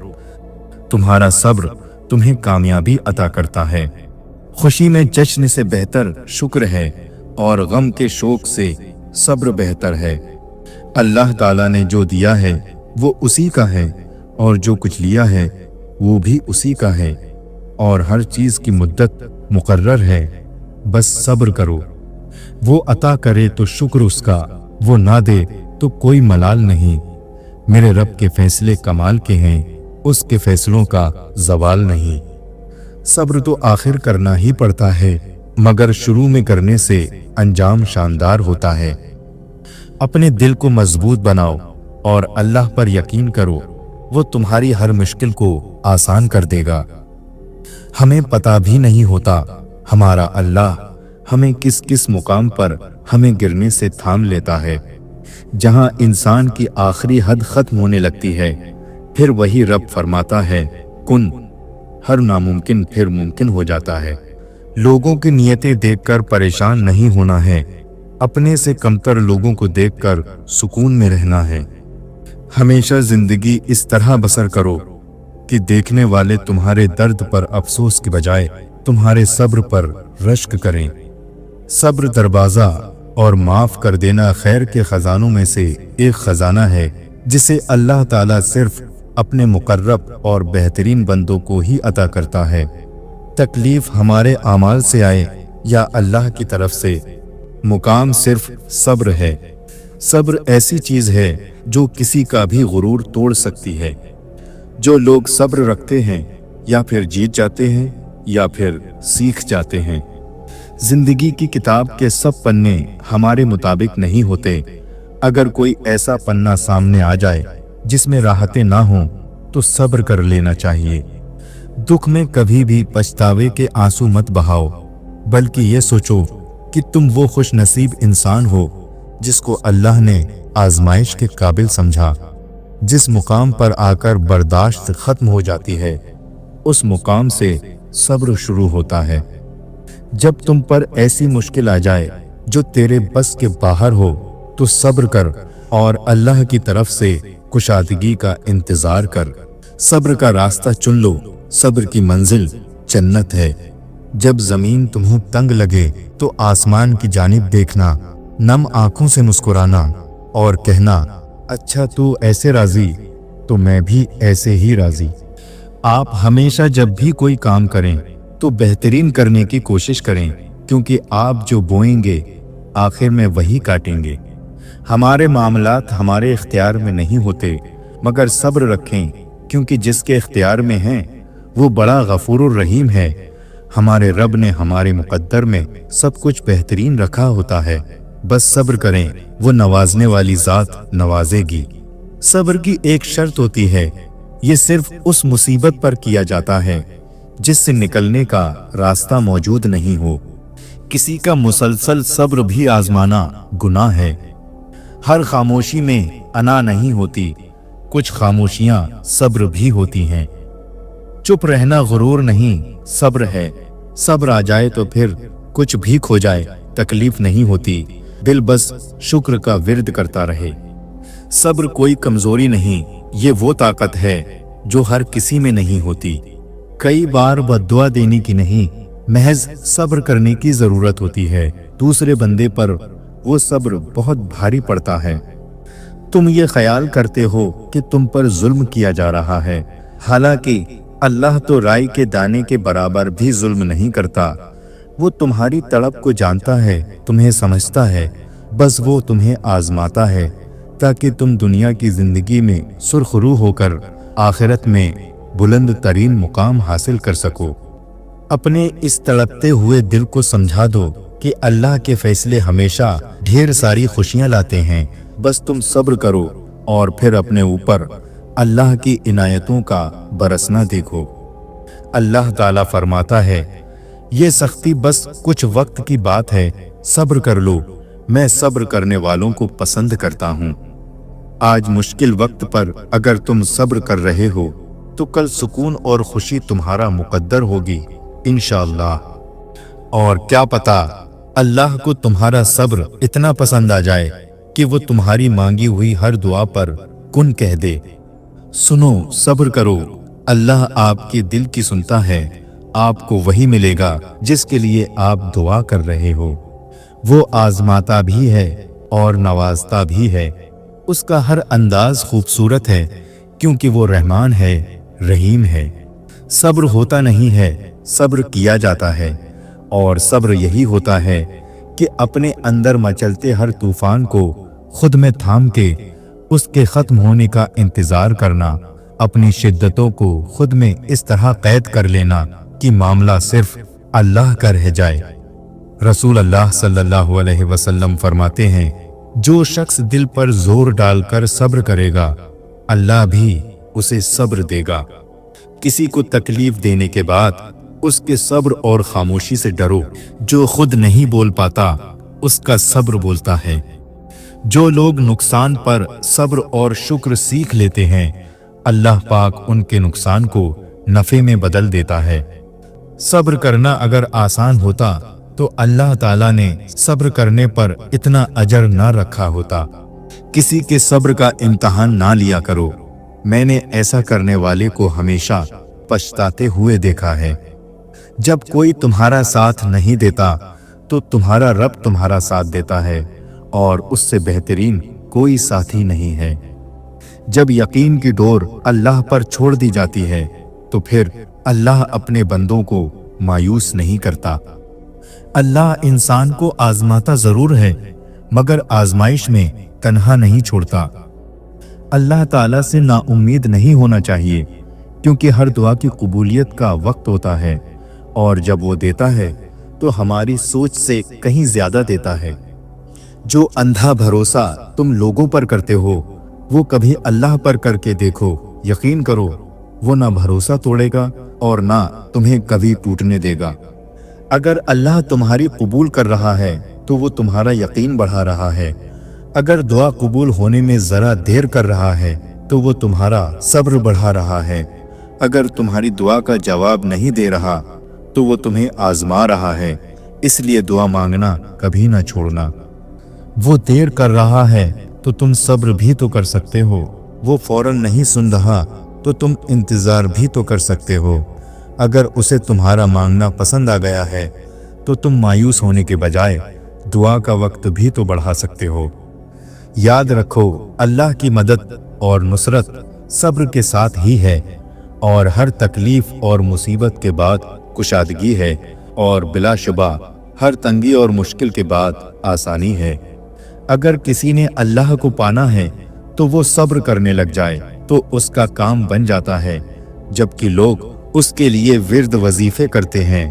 तुम्हारा सब्र तुम्हें कामयाबी अता करता है। खुशी में जश्न से बेहतर शुक्र है और गम के शोक से सब्र बेहतर है। अल्लाह ताला ने जो दिया है वो उसी का है और जो कुछ लिया है वो भी उसी का है, और हर चीज की मुद्दत मुकर्रर है। बस सब्र करो। वो अता करे तो शुक्र उसका, वो ना दे तो कोई मलाल नहीं। मेरे रब के फैसले कमाल के हैं, उसके फैसलों का जवाल नहीं। सब्र तो आखिर करना ही पड़ता है, मगर शुरू में करने से अंजाम शानदार होता है। अपने दिल को मजबूत बनाओ और अल्लाह पर यकीन करो, वो तुम्हारी हर मुश्किल को आसान कर देगा। हमें पता भी नहीं होता हमारा अल्लाह हमें किस किस मुकाम पर हमें गिरने से थाम लेता है। जहां इंसान की आखिरी हद खत्म होने लगती है, फिर वही रब फरमाता है कुन, हर नामुमकिन फिर मुमकिन हो जाता है। लोगों की नियतें देखकर परेशान नहीं होना है, अपने से कमतर लोगों को देखकर सुकून में रहना है। हमेशा जिंदगी इस तरह बसर करो कि देखने वाले तुम्हारे दर्द पर अफसोस के बजाय तुम्हारे सब्र पर रश्क करें। सब्र दरवाजा और माफ कर देना खैर के खजानों में से एक खजाना है, जिसे अल्लाह ताला सिर्फ अपने मुकर्रब और बेहतरीन बंदों को ही अता करता है। तकलीफ हमारे आमाल से आए या अल्लाह की तरफ से, मुकाम सिर्फ सब्र है। सब्र ऐसी चीज है जो किसी का भी गुरूर तोड़ सकती है। जो लोग सब्र रखते हैं या फिर जीत जाते हैं या फिर सीख जाते हैं। जिंदगी की किताब के सब पन्ने हमारे मुताबिक नहीं होते। अगर कोई ऐसा पन्ना सामने आ जाए जिसमें राहतें ना हों, तो सब्र कर लेना चाहिए। दुख में कभी भी पछतावे के आंसू मत बहाओ, बल्कि ये सोचो कि तुम वो खुश नसीब इंसान हो जिसको अल्लाह ने आजमाइश के काबिल समझा। जिस मुकाम पर आकर बर्दाश्त खत्म हो जाती है, उस मुकाम से सब्र शुरू होता है। जब तुम पर ऐसी मुश्किल आ जाए जो तेरे बस के बाहर हो, तो सब्र कर और अल्लाह की तरफ से कुशादगी का इंतजार कर। सब्र का रास्ता चुन लो, सब्र की मंजिल जन्नत है। जब जमीन तुम्हें तंग लगे तो आसमान की जानिब देखना, नम आंखों से मुस्कुराना और कहना, अच्छा तू ऐसे राजी तो मैं भी ऐसे ही राजी। आप हमेशा जब भी कोई काम करें तो बेहतरीन करने की कोशिश करें, क्योंकि आप जो बोएंगे आखिर में वही काटेंगे। हमारे मामलात हमारे इख्तियार में नहीं होते, मगर सब्र रखें, क्योंकि जिसके इख्तियार में हैं वो बड़ा गफूरुर रहीम है। हमारे रब ने हमारे मुकद्दर में सब कुछ बेहतरीन रखा होता है। बस सब्र करें, वो नवाजने वाली ज़ात नवाजेगी। सब्र की एक शर्त होती है, ये सिर्फ उस मुसीबत पर किया जाता है जिससे निकलने का रास्ता मौजूद नहीं हो। किसी का मुसलसल सब्र भी आजमाना गुनाह है। हर खामोशी में अना नहीं होती, कुछ खामोशियां सब्र भी होती हैं। चुप रहना गुरूर नहीं, सब्र है। सब्र आ जाए तो फिर कुछ भी खो जाए तकलीफ नहीं होती, दिल बस शुक्र का विर्द करता रहे। सब्र कोई कमजोरी नहीं, ये वो ताकत है जो हर किसी में नहीं होती। कई बार बद्दुआ देने की नहीं, महज सब्र करने की जरूरत होती है। दूसरे बंदे पर वो सब्र बहुत भारी पड़ता है। तुम ये ख्याल करते हो कि तुम पर जुल्म किया जा रहा है, हालांकि अल्लाह तो राई के दाने के बराबर भी जुल्म नहीं करता। वो तुम्हारी तड़प को जानता है, तुम्हें समझता है। बस वो तुम्हें आजमाता है ताकि तुम दुनिया की जिंदगी में सुरखरू होकर आखिरत में बुलंद तरीन मुकाम हासिल कर सको। अपने इस तड़पते हुए दिल को समझा दो कि अल्लाह के फैसले हमेशा ढेर सारी खुशियां लाते हैं। बस तुम सब्र करो और फिर अपने ऊपर अल्लाह की इनायतों का बरसना देखो। अल्लाह ताला फरमाता है, ये सख्ती बस कुछ वक्त की बात है, सब्र कर लो, मैं सब्र करने वालों को पसंद करता हूँ। आज मुश्किल वक्त पर अगर तुम सब्र कर रहे हो तो कल सुकून और खुशी तुम्हारा मुकद्दर होगी इंशाअल्लाह। और क्या पता अल्लाह को तुम्हारा सब्र इतना पसंद आ जाए कि वो तुम्हारी मांगी हुई हर दुआ पर कुन कह दे। सुनो, सब्र करो, अल्लाह आपके दिल की सुनता है। आपको वही मिलेगा जिसके लिए आप दुआ कर रहे हो। वो आजमाता भी है और नवाजता भी है। उसका हर अंदाज खूबसूरत है, क्योंकि वो रहमान है, रहीम है। सब्र होता नहीं है, सब्र किया जाता है। और सब्र यही होता है कि अपने अंदर मचलते हर तूफान को खुद में थाम के उसके खत्म होने का इंतजार करना, अपनी शिद्दतों को खुद में इस तरह कैद कर लेना कि मामला सिर्फ अल्लाह का रह जाए। रसूल अल्लाह सल्लल्लाहु अलैहि वसल्लम फरमाते हैं, जो शख्स दिल पर जोर डालकर सब्र करेगा, अल्लाह भी उसे सब्र देगा। किसी को तकलीफ देने के बाद उसके सब्र और खामोशी से डरो। जो खुद नहीं बोल पाता उसका सब्र बोलता है। जो लोग नुकसान पर सब्र और शुक्र सीख लेते हैं, अल्लाह पाक उनके नुकसान को नफे में बदल देता है। सब्र करना अगर आसान होता तो अल्लाह ताला ने सब्र करने पर इतना अजर ना रखा होता। किसी के सब्र का इम्तिहान ना लिया करो। मैंने ऐसा करने वाले को हमेशा पछताते हुए देखा है। जब कोई तुम्हारा साथ नहीं देता तो तुम्हारा रब तुम्हारा साथ देता है, और उससे बेहतरीन कोई साथी नहीं है। जब यकीन की डोर अल्लाह पर छोड़ दी जाती है तो फिर अल्लाह अपने बंदों को मायूस नहीं करता। अल्लाह इंसान को आजमाता जरूर है, मगर आजमाइश में तन्हा नहीं छोड़ता। अल्लाह ताला से नाउम्मीद नहीं होना चाहिए, क्योंकि हर दुआ की कबूलियत का वक्त होता है, और जब वो देता है तो हमारी सोच से कहीं ज्यादा देता है। जो अंधा भरोसा तुम लोगों पर करते हो, वो कभी अल्लाह पर करके देखो। यकीन करो, वो ना भरोसा तोड़ेगा और ना तुम्हें कभी टूटने देगा। अगर अल्लाह तुम्हारी कबूल कर रहा है तो वो तुम्हारा यकीन बढ़ा रहा है। अगर दुआ कबूल होने में जरा देर कर रहा है तो वो तुम्हारा सब्र बढ़ा रहा है। अगर तुम्हारी दुआ का जवाब नहीं दे रहा तो वो तुम्हें आजमा रहा है। इसलिए दुआ मांगना कभी ना छोड़ना। वो देर कर रहा है तो तुम सब्र भी तो कर सकते हो। वो फौरन नहीं सुन रहा तो तुम इंतजार भी तो कर सकते हो। अगर उसे तुम्हारा मांगना पसंद आ गया है तो तुम मायूस होने के बजाय दुआ का वक्त भी तो बढ़ा सकते हो। याद रखो, अल्लाह की मदद और नुसरत सब्र के साथ ही है, और हर तकलीफ और मुसीबत के बाद कुशादगी है, और बिलाशुबा हर तंगी और मुश्किल के बाद आसानी है। अगर किसी ने अल्लाह को पाना है तो वो सब्र करने लग जाए तो उसका काम बन जाता है, जबकि लोग उसके लिए विर्द वजीफे करते हैं,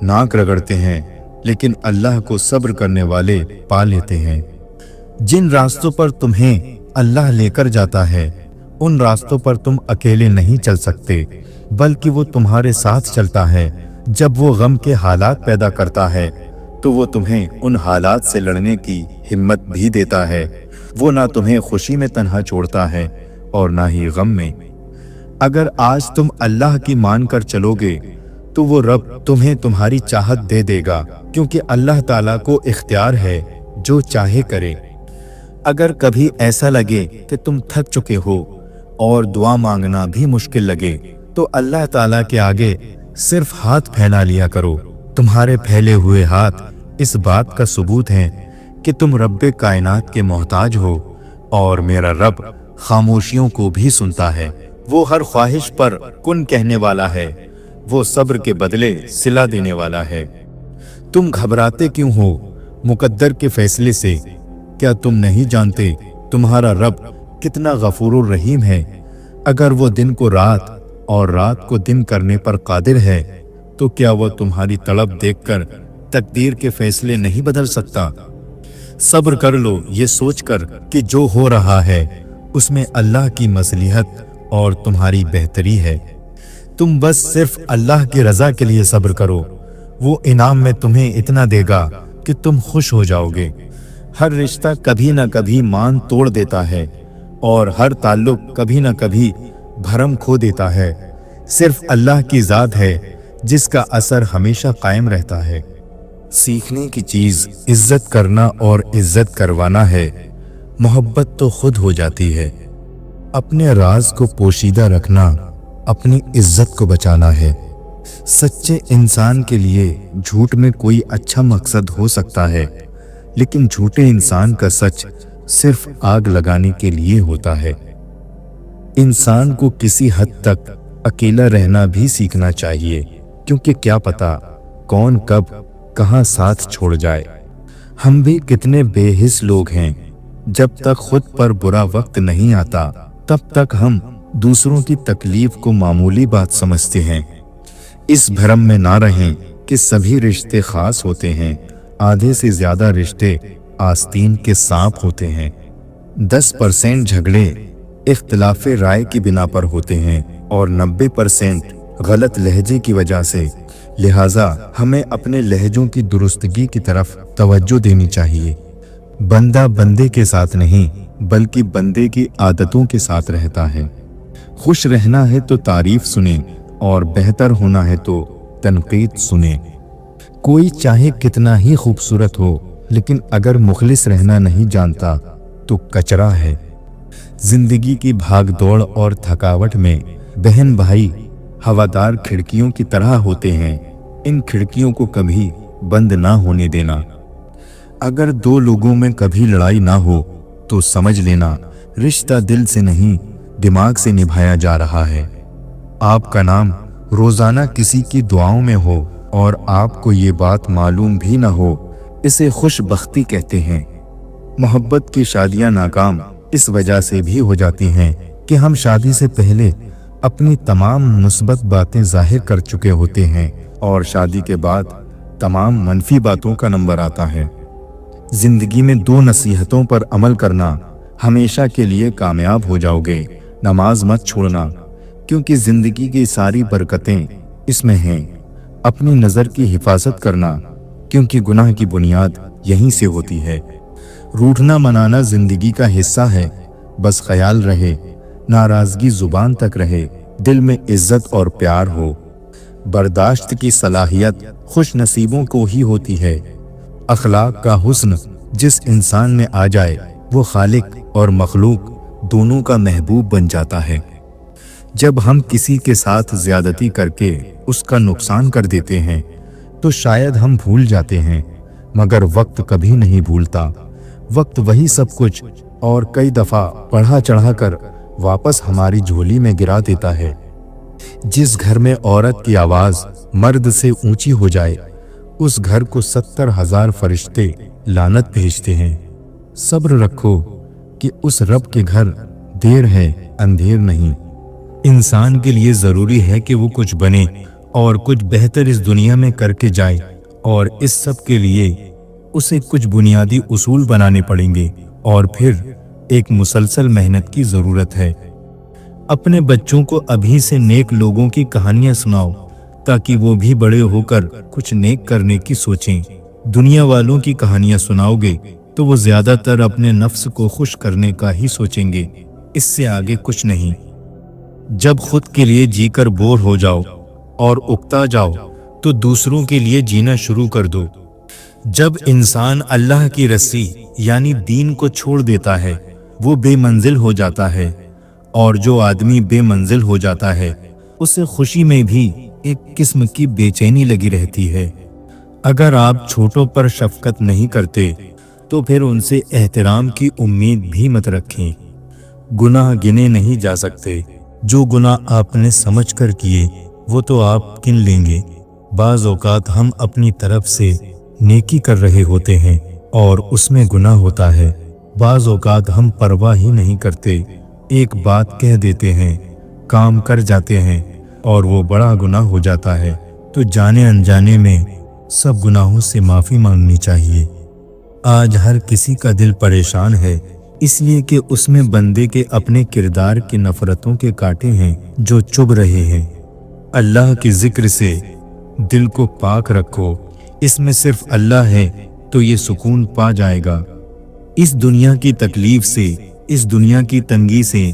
नाक रगड़ते हैं, लेकिन अल्लाह को सब्र करने वाले पा लेते हैं। जिन रास्तों पर तुम्हें अल्लाह लेकर जाता है उन रास्तों पर तुम अकेले नहीं चल सकते, बल्कि वो तुम्हारे साथ चलता है। जब वो गम के हालात पैदा करता है तो वो तुम्हें उन हालात से लड़ने की हिम्मत भी देता है। वो ना तुम्हें खुशी में तन्हा छोड़ता है और ना ही गम में। अगर आज तुम अल्लाह की मान कर चलोगे तो वो रब तुम्हें तुम्हारी चाहत दे देगा, क्योंकि अल्लाह ताला को इख्तियार है, जो चाहे करे। अगर कभी ऐसा लगे कि तुम थक चुके हो और दुआ मांगना भी मुश्किल लगे तो अल्लाह ताला के आगे सिर्फ हाथ फैला लिया करो। तुम्हारे फैले हुए हाथ इस बात का सबूत हैं कि तुम रब्बे कायनात के मोहताज हो, और मेरा रब खामोशियों को भी सुनता है। वो हर ख्वाहिश पर कुन कहने वाला है, वो सब्र के बदले सिला देने वाला है। तुम घबराते क्यों हो मुकद्दर के फैसले से? क्या तुम नहीं जानते तुम्हारा रब कितना गफूरुर रहीम है? अगर वो दिन को रात और रात को दिन करने पर कादिर है तो क्या वो तुम्हारी तड़प देखकर तकदीर के फैसले नहीं बदल सकता? सब्र कर लो ये सोचकर कि जो हो रहा है उसमें अल्लाह की मसलिहत और तुम्हारी बेहतरी है। तुम बस सिर्फ अल्लाह की रजा के लिए सब्र करो, वो इनाम में तुम्हें इतना देगा कि तुम खुश हो जाओगे। हर रिश्ता कभी ना कभी मान तोड़ देता है और हर ताल्लुक कभी ना कभी भरम खो देता है। सिर्फ अल्लाह की ज़ात है जिसका असर हमेशा कायम रहता है। सीखने की चीज़ इज्जत करना और इज्जत करवाना है। मोहब्बत तो खुद हो जाती है। अपने राज को पोशीदा रखना अपनी इज्जत को बचाना है। सच्चे इंसान के लिए झूठ में कोई अच्छा मकसद हो सकता है, लेकिन झूठे इंसान का सच सिर्फ आग लगाने के लिए होता है। इंसान को किसी हद तक अकेला रहना भी सीखना चाहिए, क्योंकि क्या पता कौन कब कहां साथ छोड़ जाए। हम भी कितने बेहिस लोग हैं, जब तक खुद पर बुरा वक्त नहीं आता तब तक हम दूसरों की तकलीफ को मामूली बात समझते हैं। इस भ्रम में ना रहें कि सभी रिश्ते खास होते हैं। आधे से ज्यादा रिश्ते आस्तीन के सांप होते हैं। 10% झगड़े इख्तिलाफे राय की बिना पर होते हैं और 90% गलत लहजे की वजह से। लिहाजा हमें अपने लहजों की दुरुस्तगी की तरफ तवज्जो देनी चाहिए। बंदा बंदे के साथ नहीं बल्कि बंदे की आदतों के साथ रहता है। खुश रहना है तो तारीफ सुने और बेहतर होना है तो तनकीद सुने। कोई चाहे कितना ही खूबसूरत हो, लेकिन अगर मुखलिस रहना नहीं जानता तो कचरा है। जिंदगी की भागदौड़ और थकावट में बहन भाई हवादार खिड़कियों की तरह होते हैं। इन खिड़कियों को कभी बंद ना होने देना। अगर दो लोगों में कभी लड़ाई ना हो तो समझ लेना रिश्ता दिल से नहीं दिमाग से निभाया जा रहा है। आपका नाम रोजाना किसी की दुआओं में हो और आपको ये बात मालूम भी ना हो, इसे खुशबख्ती कहते हैं। मोहब्बत की शादियां नाकाम इस वजह से भी हो जाती हैं कि हम शादी से पहले अपनी तमाम मुस्बत बातें जाहिर कर चुके होते हैं और शादी के बाद तमाम मनफी बातों का नंबर आता है। जिंदगी में 2 नसीहतों पर अमल करना, हमेशा के लिए कामयाब हो जाओगे। नमाज मत छोड़ना, क्योंकि जिंदगी की सारी बरकतें इसमें हैं। अपनी नज़र की हिफाजत करना, क्योंकि गुनाह की बुनियाद यहीं से होती है। रूठना मनाना जिंदगी का हिस्सा है, बस ख्याल रहे नाराजगी जुबान तक रहे, दिल में इज्जत और प्यार हो। बर्दाश्त की सलाहियत खुश नसीबों को ही होती है। अखलाक का हुस्न जिस इंसान में आ जाए वो खालिक और मखलूक दोनों का महबूब बन जाता है। जब हम किसी के साथ ज्यादती करके उसका नुकसान कर देते हैं तो शायद हम भूल जाते हैं, मगर वक्त कभी नहीं भूलता। वक्त वही सब कुछ और कई दफा बढ़ा चढ़ा कर वापस हमारी झोली में गिरा देता है। जिस घर में औरत की आवाज मर्द से ऊंची हो जाए उस घर को 70,000 फरिश्ते लानत भेजते हैं। सब्र रखो कि उस रब के घर देर है अंधेर नहीं। इंसान के लिए ज़रूरी है कि वो कुछ बने और कुछ बेहतर इस दुनिया में करके जाए, और इस सब के लिए उसे कुछ बुनियादी उसूल बनाने पड़ेंगे और फिर एक मुसलसल मेहनत की ज़रूरत है। अपने बच्चों को अभी से नेक लोगों की कहानियां सुनाओ ताकि वो भी बड़े होकर कुछ नेक करने की सोचें। दुनिया वालों की कहानियां सुनाओगे तो वो ज़्यादातर अपने नफ्स को खुश करने का ही सोचेंगे, इससे आगे कुछ नहीं। जब खुद के लिए जीकर बोर हो जाओ और उकता जाओ तो दूसरों के लिए जीना शुरू कर दो। जब इंसान अल्लाह की रस्सी यानी दीन को छोड़ देता है वो बेमंजिल हो जाता है, और जो आदमी बेमंजिल हो जाता है उसे खुशी में भी एक किस्म की बेचैनी लगी रहती है। अगर आप छोटों पर शफकत नहीं करते तो फिर उनसे एहतराम की उम्मीद भी मत रखें। गुनाह गिने नहीं जा सकते। जो गुनाह आपने समझ कर किए वो तो आप गिन लेंगे। बाज़ औक़ात हम अपनी तरफ से नेकी कर रहे होते हैं और उसमें गुनाह होता है। बाज़ औक़ात हम परवाह ही नहीं करते, एक बात कह देते हैं, काम कर जाते हैं और वो बड़ा गुनाह हो जाता है। तो जाने अनजाने में सब गुनाहों से माफ़ी मांगनी चाहिए। आज हर किसी का दिल परेशान है, इसलिए कि उसमें बंदे के अपने किरदार की नफ़रतों के कांटे हैं जो चुभ रहे हैं। अल्लाह के ज़िक्र से दिल को पाक रखो, इसमें सिर्फ अल्लाह है तो ये सुकून पा जाएगा। इस दुनिया की तकलीफ से, इस दुनिया की तंगी से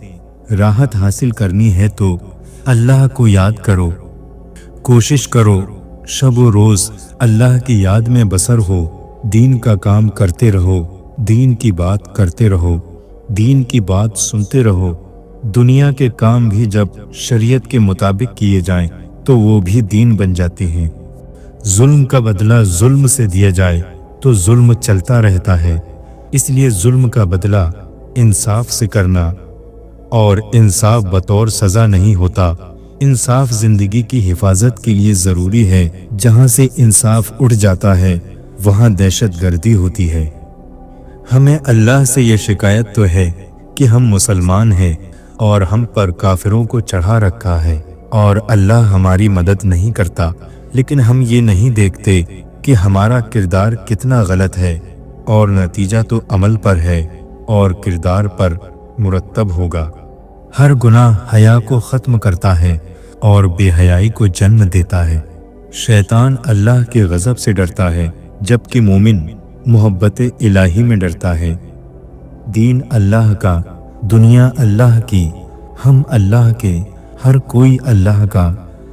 राहत हासिल करनी है तो अल्लाह को याद करो। कोशिश करो शब व रोज़ अल्लाह की याद में बसर हो। दीन का काम करते रहो, दीन की बात करते रहो, दीन की बात सुनते रहो। दुनिया के काम भी जब शरीयत के मुताबिक किए जाएं तो वो भी दीन बन जाते हैं। जुल्म का बदला जुल्म से दिया जाए तो जुल्म चलता रहता है, इसलिए जुल्म का बदला इंसाफ से करना, और इंसाफ बतौर सज़ा नहीं होता। इंसाफ ज़िंदगी की हिफाजत के लिए ज़रूरी है। जहाँ से इंसाफ उठ जाता है वहाँ दहशतगर्दी होती है। हमें अल्लाह से ये शिकायत तो है कि हम मुसलमान हैं और हम पर काफिरों को चढ़ा रखा है और अल्लाह हमारी मदद नहीं करता, लेकिन हम ये नहीं देखते कि हमारा किरदार कितना गलत है, और नतीजा तो अमल पर है और किरदार पर मुरतब होगा। हर गुनाह हया को ख़त्म करता है और बेहयाई को जन्म देता है। शैतान अल्लाह के गज़ब से डरता है जबकि मोमिन मोहब्बत इलाही में डरता है। दीन अल्लाह का, दुनिया अल्लाह की, हम अल्लाह के, हर कोई अल्लाह का,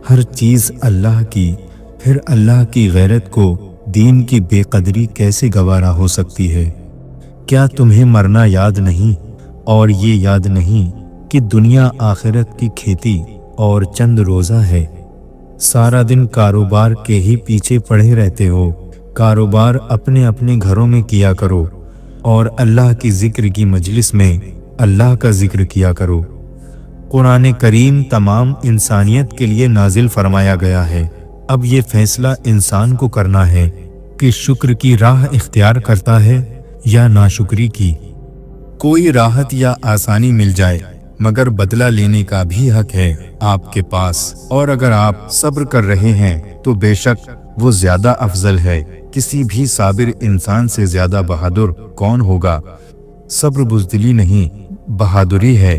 हर चीज़ अल्लाह की। फिर अल्लाह की गैरत को दीन की बेकदरी कैसे गवारा हो सकती है? क्या तुम्हें मरना याद नहीं और ये याद नहीं कि दुनिया आखिरत की खेती और चंद रोज़ा है? सारा दिन कारोबार के ही पीछे पड़े रहते हो। कारोबार अपने अपने घरों में किया करो और अल्लाह की ज़िक्र की मजलिस में अल्लाह का ज़िक्र किया करो। कुरान करीम तमाम इंसानियत के लिए नाजिल फरमाया गया है। अब ये फैसला इंसान को करना है कि शुक्र की राह इख्तियार करता है या नाशुक्री की। कोई राहत या आसानी मिल जाए मगर बदला लेने का भी हक है आपके पास, और अगर आप सब्र कर रहे हैं तो बेशक वो ज्यादा अफजल है। किसी भी साबिर इंसान से ज्यादा बहादुर कौन होगा? सब्र बुज़दिली नहीं, बहादुरी है।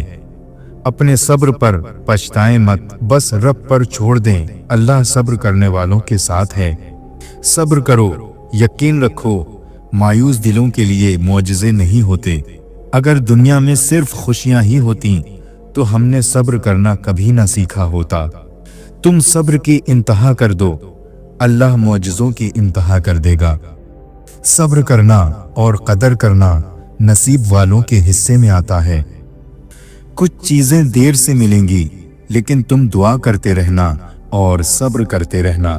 अपने सब्र पर पछताएं मत, बस रब पर छोड़ दें। अल्लाह सब्र करने वालों के साथ है। सब्र करो, यकीन रखो, मायूस दिलों के लिए मौजज़े नहीं होते। अगर दुनिया में सिर्फ खुशियां ही होती तो हमने सब्र करना कभी ना सीखा होता। तुम सब्र की इंतहा कर दो, अल्लाह मौजज़ों की इंतहा कर देगा। सब्र करना और कदर करना नसीब वालों के हिस्से में आता है। कुछ चीज़ें देर से मिलेंगी, लेकिन तुम दुआ करते रहना और सब्र करते रहना।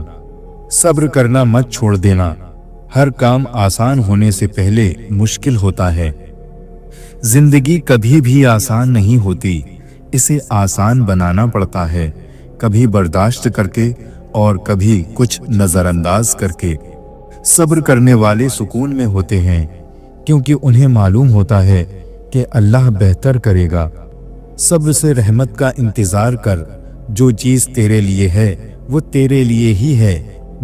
सब्र करना मत छोड़ देना। हर काम आसान होने से पहले मुश्किल होता है। जिंदगी कभी भी आसान नहीं होती, इसे आसान बनाना पड़ता है, कभी बर्दाश्त करके और कभी कुछ नज़रअंदाज करके। सब्र करने वाले सुकून में होते हैं, क्योंकि उन्हें मालूम होता है कि अल्लाह बेहतर करेगा। सब्र से रहमत का इंतज़ार कर, जो चीज़ तेरे लिए है वो तेरे लिए ही है,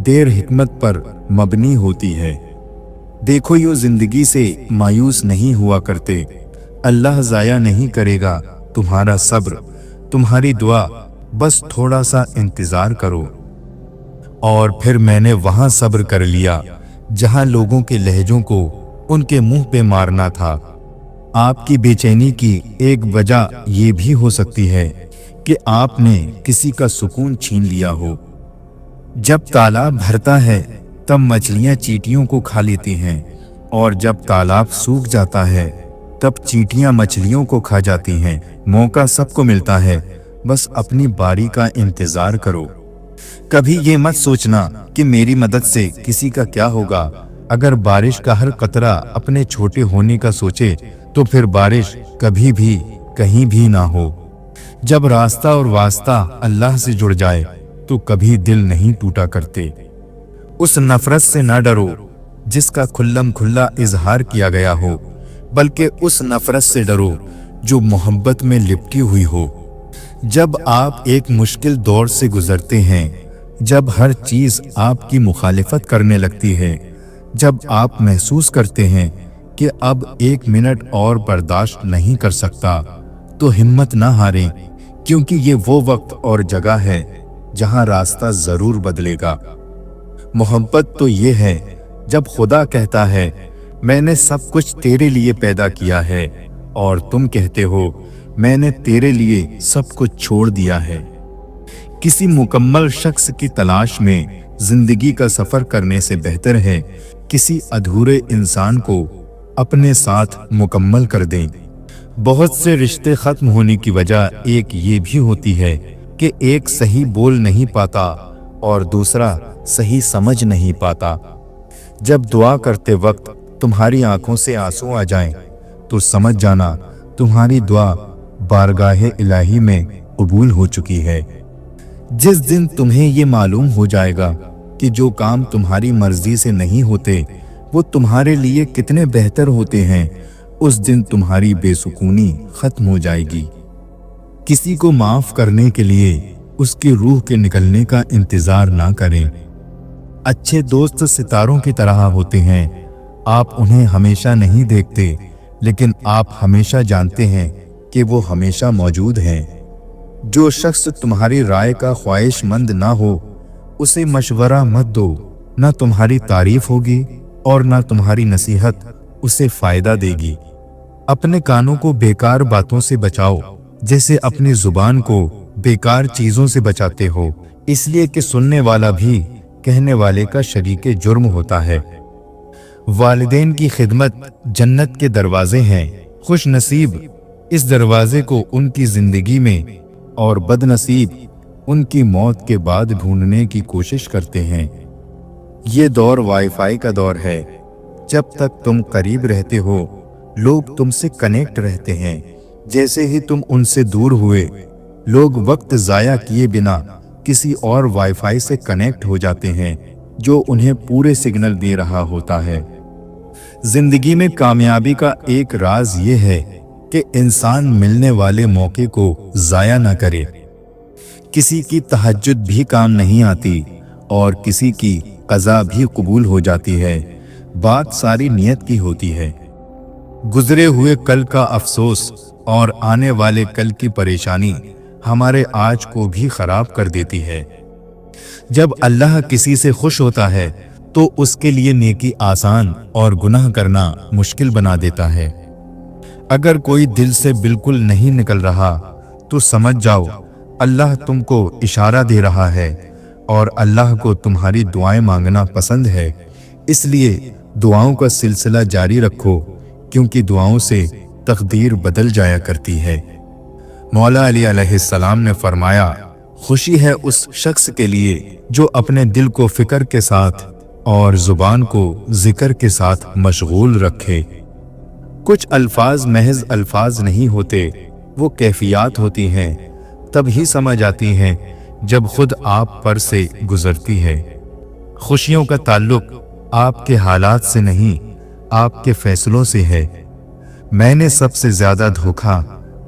देर हिकमत पर मबनी होती है। देखो यूं जिंदगी से मायूस नहीं हुआ करते, अल्लाह ज़ाया नहीं करेगा तुम्हारा सब्र, तुम्हारी दुआ, बस थोड़ा सा इंतज़ार करो। और फिर मैंने वहाँ सब्र कर लिया जहाँ लोगों के लहजों को उनके मुंह पे मारना था। आपकी बेचैनी की एक वजह ये भी हो सकती है कि आपने किसी का सुकून छीन लिया हो। जब तालाब भरता है तब मछलियां चींटियों को खा लेती हैं, और जब तालाब सूख जाता है तब चींटियां मछलियों को खा जाती हैं। मौका सबको मिलता है, बस अपनी बारी का इंतजार करो। कभी ये मत सोचना कि मेरी मदद से किसी का क्या होगा। अगर बारिश का हर कतरा अपने छोटे होने का सोचे तो फिर बारिश कभी भी कहीं भी ना हो। जब रास्ता और वास्ता अल्लाह से जुड़ जाए तो कभी दिल नहीं टूटा करते। उस नफरत से ना डरो जिसका खुल्लम खुल्ला इजहार किया गया हो, बल्कि उस नफरत से डरो जो मोहब्बत में लिपटी हुई हो। जब आप एक मुश्किल दौर से गुजरते हैं, जब हर चीज आपकी मुखालिफत करने लगती है, जब आप महसूस करते हैं कि अब एक मिनट और बर्दाश्त नहीं कर सकता, तो हिम्मत ना हारें, क्योंकि ये वो वक्त और जगह है जहां रास्ता जरूर बदलेगा। मोहब्बत तो ये है जब खुदा कहता है मैंने सब कुछ तेरे लिए पैदा किया है, और तुम कहते हो मैंने तेरे लिए सब कुछ छोड़ दिया है। किसी मुकम्मल शख्स की तलाश में जिंदगी का सफर करने से बेहतर है किसी अधूरे इंसान को अपने साथ मुकम्मल कर दें। बहुत से रिश्ते खत्म होने की वजह एक ये भी होती है कि एक सही बोल नहीं पाता और दूसरा सही समझ नहीं पाता। जब दुआ करते वक्त तुम्हारी आंखों से आंसू आ जाएं, तो समझ जाना तुम्हारी दुआ बारगाहे इलाही में कबूल हो चुकी है। जिस दिन तुम्हें ये मालूम हो जाएगा कि जो काम तुम्हारी मर्जी से नहीं होते वो तुम्हारे लिए कितने बेहतर होते हैं, उस दिन तुम्हारी बेसुकूनी खत्म हो जाएगी। किसी को माफ करने के लिए उसकी रूह के निकलने का इंतजार ना करें। अच्छे दोस्त सितारों की तरह होते हैं, आप उन्हें हमेशा नहीं देखते, लेकिन आप हमेशा जानते हैं कि वो हमेशा मौजूद हैं। जो शख्स तुम्हारी राय का ख्वाहिशमंद ना हो उसे मशवरा मत दो, ना तुम्हारी तारीफ होगी और ना तुम्हारी नसीहत उसे फायदा देगी। अपने कानों को बेकार बातों से बचाओ जैसे अपनी जुबान को बेकार चीजों से बचाते हो, इसलिए कि सुनने वाला भी कहने वाले का शरीके जुर्म होता है। वालिदैन की खिदमत जन्नत के दरवाजे हैं। खुश नसीब इस दरवाजे को उनकी जिंदगी में और बदनसीब उनकी मौत के बाद ढूंढने की कोशिश करते हैं। ये दौर वाईफाई का दौर है। जब तक तुम करीब रहते हो लोग तुमसे कनेक्ट रहते हैं, जैसे ही तुम उनसे दूर हुए लोग वक्त जाया किए बिना किसी और वाईफाई से कनेक्ट हो जाते हैं जो उन्हें पूरे सिग्नल दे रहा होता है। जिंदगी में कामयाबी का एक राज ये है कि इंसान मिलने वाले मौके को जाया ना करे। किसी की तहज्जुद भी काम नहीं आती और किसी की क़ज़ा भी कबूल हो जाती है। बात सारी नियत की होती है। गुजरे हुए कल का अफसोस और आने वाले कल की परेशानी हमारे आज को भी खराब कर देती है। जब अल्लाह किसी से खुश होता है तो उसके लिए नेकी आसान और गुनाह करना मुश्किल बना देता है। अगर कोई दिल से बिल्कुल नहीं निकल रहा तो समझ जाओ अल्लाह तुमको इशारा दे रहा है और अल्लाह को तुम्हारी दुआएं मांगना पसंद है। इसलिए दुआओं का सिलसिला जारी रखो, क्योंकि दुआओं से तकदीर बदल जाया करती है। मौला अली अलैहिस्सलाम ने फरमाया, खुशी है उस शख्स के लिए जो अपने दिल को फिक्र के साथ और जुबान को जिक्र के साथ मशगूल रखे। कुछ अल्फाज महज अल्फाज नहीं होते, वो कैफियत होती हैं, तभी समझ आती हैं जब खुद आप पर से गुजरती है। खुशियों का ताल्लुक आपके हालात से नहीं आपके फैसलों से है। मैंने सबसे ज्यादा धोखा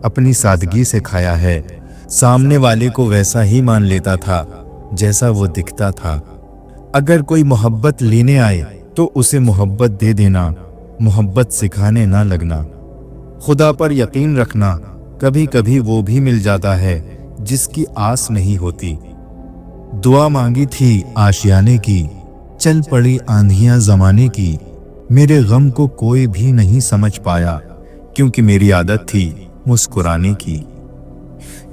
अपनी सादगी से खाया है। सामने वाले को वैसा ही मान लेता था जैसा वो दिखता था। अगर कोई मोहब्बत लेने आए तो उसे मोहब्बत दे देना, मोहब्बत सिखाने ना लगना। खुदा पर यकीन रखना, कभी कभी वो भी मिल जाता है जिसकी आस नहीं होती। दुआ मांगी थी आशियाने की, चल पड़ी आंधियां जमाने की। मेरे गम को कोई भी नहीं समझ पाया, क्योंकि मेरी आदत थी मुस्कुराने की।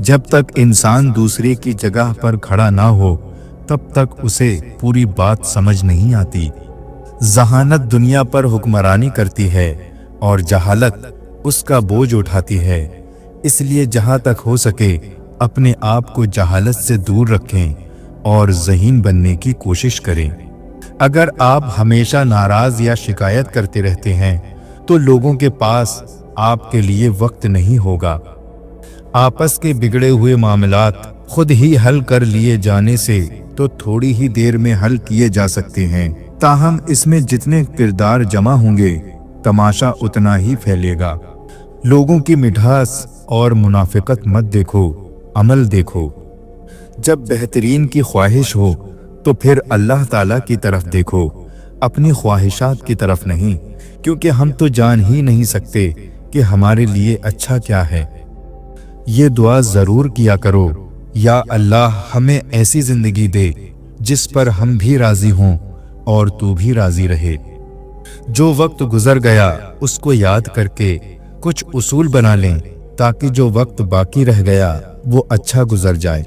जब तक इंसान दूसरे की जगह पर खड़ा ना हो तब तक उसे पूरी बात समझ नहीं आती। जहानत दुनिया पर हुक्मरानी करती है और जहालत उसका बोझ उठाती है। इसलिए जहां तक हो सके अपने आप को जहालत से दूर रखें और ज़हीन बनने की कोशिश करें। अगर आप हमेशा नाराज या शिकायत करते रहते हैं तो लोगों के पास आपके लिए वक्त नहीं होगा। आपस के बिगड़े हुए मामलात खुद ही हल कर लिए जाने से तो थोड़ी ही देर में हल किए जा सकते हैं, ताहम इसमें जितने किरदार जमा होंगे तमाशा उतना ही फैलेगा। लोगों की मिठास और मुनाफिकत मत देखो, अमल देखो। जब बेहतरीन की ख्वाहिश हो तो फिर अल्लाह ताला की तरफ देखो, अपनी ख्वाहिशात की तरफ नहीं, क्योंकि हम तो जान ही नहीं सकते कि हमारे लिए अच्छा क्या है। ये दुआ ज़रूर किया करो, या अल्लाह हमें ऐसी ज़िंदगी दे जिस पर हम भी राज़ी हों और तू भी राज़ी रहे। जो वक्त गुजर गया उसको याद करके कुछ उसूल बना लें, ताकि जो वक्त बाकी रह गया वो अच्छा गुजर जाए।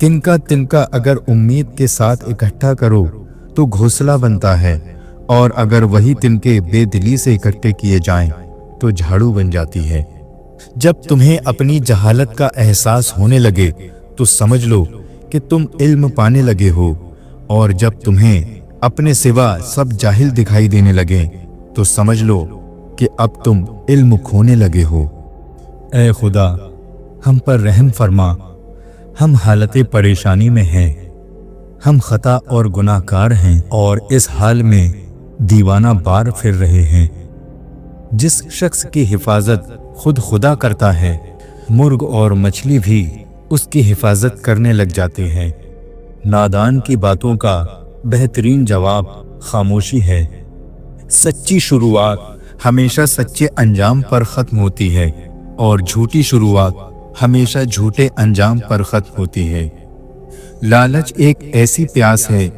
तिनका तिनका अगर उम्मीद के साथ इकट्ठा करो तो घोंसला बनता है, और अगर वही तिनके बेदिली से इकट्ठे किए जाएं तो झाड़ू बन जाती है। जब तुम्हें अपनी जहालत का एहसास होने लगे तो समझ लो कि तुम इल्म पाने लगे हो, और जब तुम्हें अपने सिवा सब जाहिल दिखाई देने लगे तो समझ लो कि अब तुम इल्म खोने लगे हो। ऐ खुदा, हम पर रहम फरमा, हम हालत परेशानी में हैं, हम खता और गुनाहगार हैं और इस हाल में दीवाना बार फिर रहे हैं। जिस शख्स की हिफाजत खुद खुदा करता है, मुर्ग और मछली भी उसकी हिफाजत करने लग जाते हैं। नादान की बातों का बेहतरीन जवाब खामोशी है। सच्ची शुरुआत हमेशा सच्चे अंजाम पर ख़त्म होती है, और झूठी शुरुआत हमेशा झूठे अंजाम पर ख़त्म होती है। लालच एक ऐसी प्यास है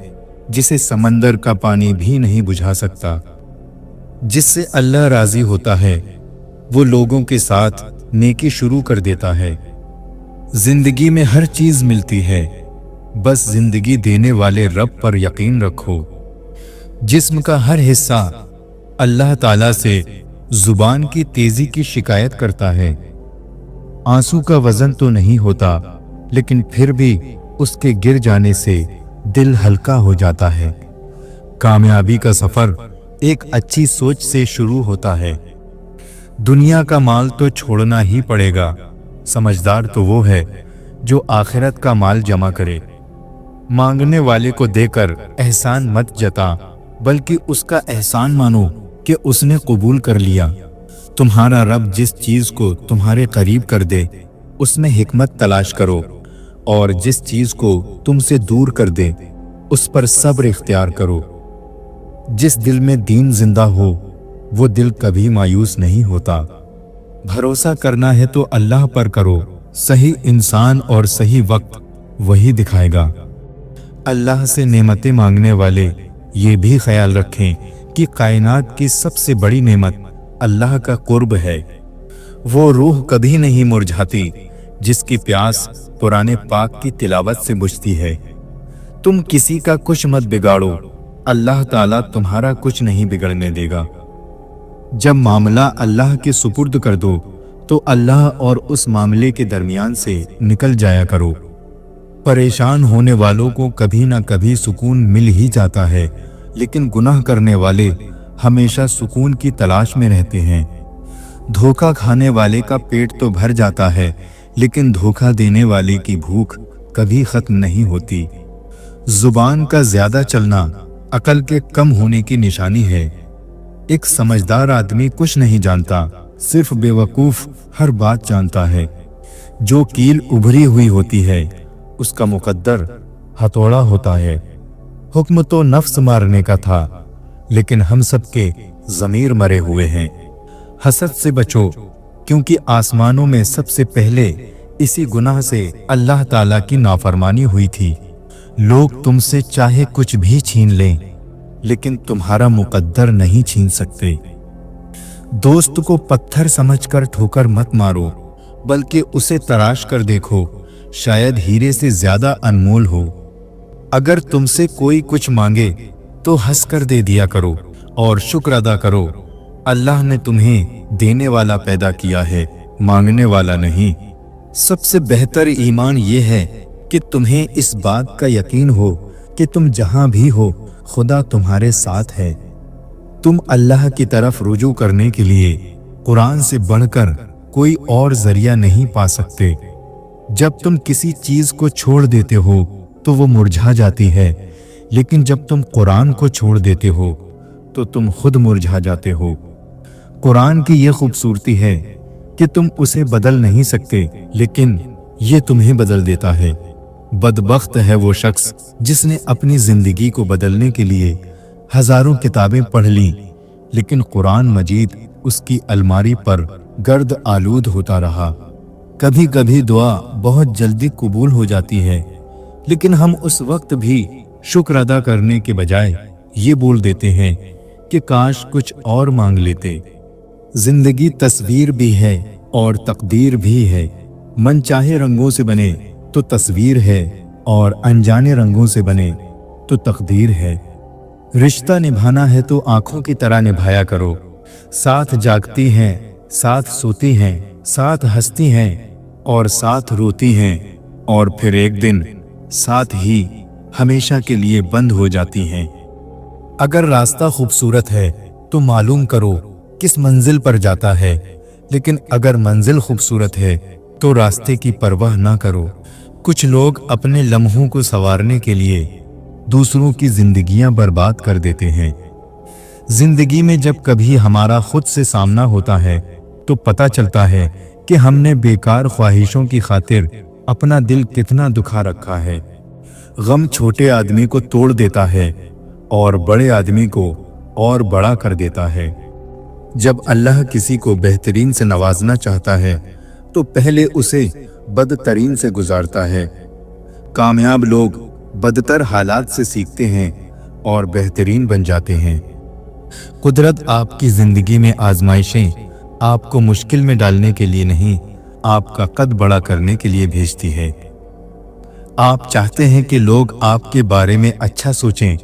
जिसे समंदर का पानी भी नहीं बुझा सकता। जिससे अल्लाह राज़ी होता है वो लोगों के साथ नेकी शुरू कर देता है। जिंदगी में हर चीज़ मिलती है, बस जिंदगी देने वाले रब पर यकीन रखो। जिस्म का हर हिस्सा अल्लाह ताला से जुबान की तेजी की शिकायत करता है। आंसू का वजन तो नहीं होता, लेकिन फिर भी उसके गिर जाने से दिल हल्का हो जाता है। कामयाबी का सफर एक अच्छी सोच से शुरू होता है। दुनिया का माल तो छोड़ना ही पड़ेगा। समझदार तो वो है जो आखिरत का माल जमा करे। मांगने वाले को देकर एहसान मत जता, बल्कि उसका एहसान मानो कि उसने कबूल कर लिया। तुम्हारा रब जिस चीज को तुम्हारे करीब कर दे उसमें हिकमत तलाश करो, और जिस चीज को तुमसे दूर कर दे उस पर सब्र इख्तियार करो। जिस दिल में दीन जिंदा हो वो दिल कभी मायूस नहीं होता। भरोसा करना है तो अल्लाह पर करो, सही इंसान और सही वक्त वही दिखाएगा। अल्लाह से नेमतें मांगने वाले ये भी ख्याल रखें कि कायनात की सबसे बड़ी नेमत अल्लाह का कुर्ब है। वो रूह कभी नहीं मुरझाती जिसकी प्यास पुराने पाक की तिलावत से बुझती है। तुम किसी का कुछ मत बिगाड़ो, अल्लाह ताला तुम्हारा कुछ नहीं बिगड़ने देगा। जब मामला अल्लाह के सुपुर्द कर दो तो अल्लाह और उस मामले के दरमियान से निकल जाया करो। परेशान होने वालों को कभी ना कभी सुकून मिल ही जाता है, लेकिन गुनाह करने वाले हमेशा सुकून की तलाश में रहते हैं। धोखा खाने वाले का पेट तो भर जाता है, लेकिन धोखा देने वाले की भूख कभी खत्म नहीं होती। जुबान का ज्यादा चलना अकल के कम होने की निशानी है। एक समझदार आदमी कुछ नहीं जानता, सिर्फ बेवकूफ हर बात जानता है। जो कील उभरी हुई होती है उसका मुकद्दर हथौड़ा होता है। हुक्म तो नफ्स मारने का था, लेकिन हम सब के ज़मीर मरे हुए हैं। हसद से बचो, क्योंकि आसमानों में सबसे पहले इसी गुनाह से अल्लाह ताला की नाफरमानी हुई थी। लोग तुमसे चाहे कुछ भी छीन लें, लेकिन तुम्हारा मुकद्दर नहीं छीन सकते। दोस्त को पत्थर समझकर ठोकर मत मारो, बल्कि उसे तराश कर देखो, शायद हीरे से ज्यादा अनमोल हो। अगर तुमसे कोई कुछ मांगे तो हंस कर दे दिया करो और शुक्र अदा करो। अल्लाह ने तुम्हें देने वाला पैदा किया है, मांगने वाला नहीं। सबसे बेहतर ईमान ये है कि तुम्हें इस बात का यकीन हो कि तुम जहां भी हो खुदा तुम्हारे साथ है। तुम अल्लाह की तरफ रुजू करने के लिए कुरान से बढ़कर कोई और जरिया नहीं पा सकते। जब तुम किसी चीज को छोड़ देते हो तो वो मुरझा जाती है, लेकिन जब तुम कुरान को छोड़ देते हो तो तुम खुद मुरझा जाते हो। कुरान की ये खूबसूरती है कि तुम उसे बदल नहीं सकते, लेकिन ये तुम्हें बदल देता है। बदबख्त है वो शख्स जिसने अपनी जिंदगी को बदलने के लिए हजारों किताबें पढ़ ली, लेकिन कुरान मजीद उसकी अलमारी पर गर्द आलूद होता रहा। कभी कभी दुआ बहुत जल्दी कबूल हो जाती है, लेकिन हम उस वक्त भी शुक्र अदा करने के बजाय ये बोल देते हैं कि काश कुछ और मांग लेते। जिंदगी तस्वीर भी है और तकदीर भी है। मन चाहे रंगों से बने तो तस्वीर है, और अनजाने रंगों से बने तो तकदीर है। रिश्ता निभाना है तो आंखों की तरह निभाया करो। साथ जागती हैं, साथ सोती हैं, साथ हंसती हैं और साथ रोती हैं, और फिर एक दिन साथ ही हमेशा के लिए बंद हो जाती हैं। अगर रास्ता खूबसूरत है तो मालूम करो किस मंजिल पर जाता है, लेकिन अगर मंजिल खूबसूरत है तो रास्ते की परवाह ना करो। कुछ लोग अपने लम्हों को संवारने के लिए दूसरों की जिंदगियां बर्बाद कर देते हैं। जिंदगी में जब कभी हमारा खुद से सामना होता है तो पता चलता है कि हमने बेकार ख्वाहिशों की खातिर अपना दिल कितना दुखा रखा है। गम छोटे आदमी को तोड़ देता है और बड़े आदमी को और बड़ा कर देता है। जब अल्लाह किसी को बेहतरीन से नवाजना चाहता है तो पहले उसे बदतरीन से गुजारता है। कामयाब लोग बदतर हालात से सीखते हैं और बेहतरीन बन जाते हैं। कुदरत आपकी जिंदगी में आजमाइशें आपको मुश्किल में डालने के लिए नहीं, आपका कद बड़ा करने के लिए भेजती है। आप चाहते हैं कि लोग आपके बारे में अच्छा सोचें,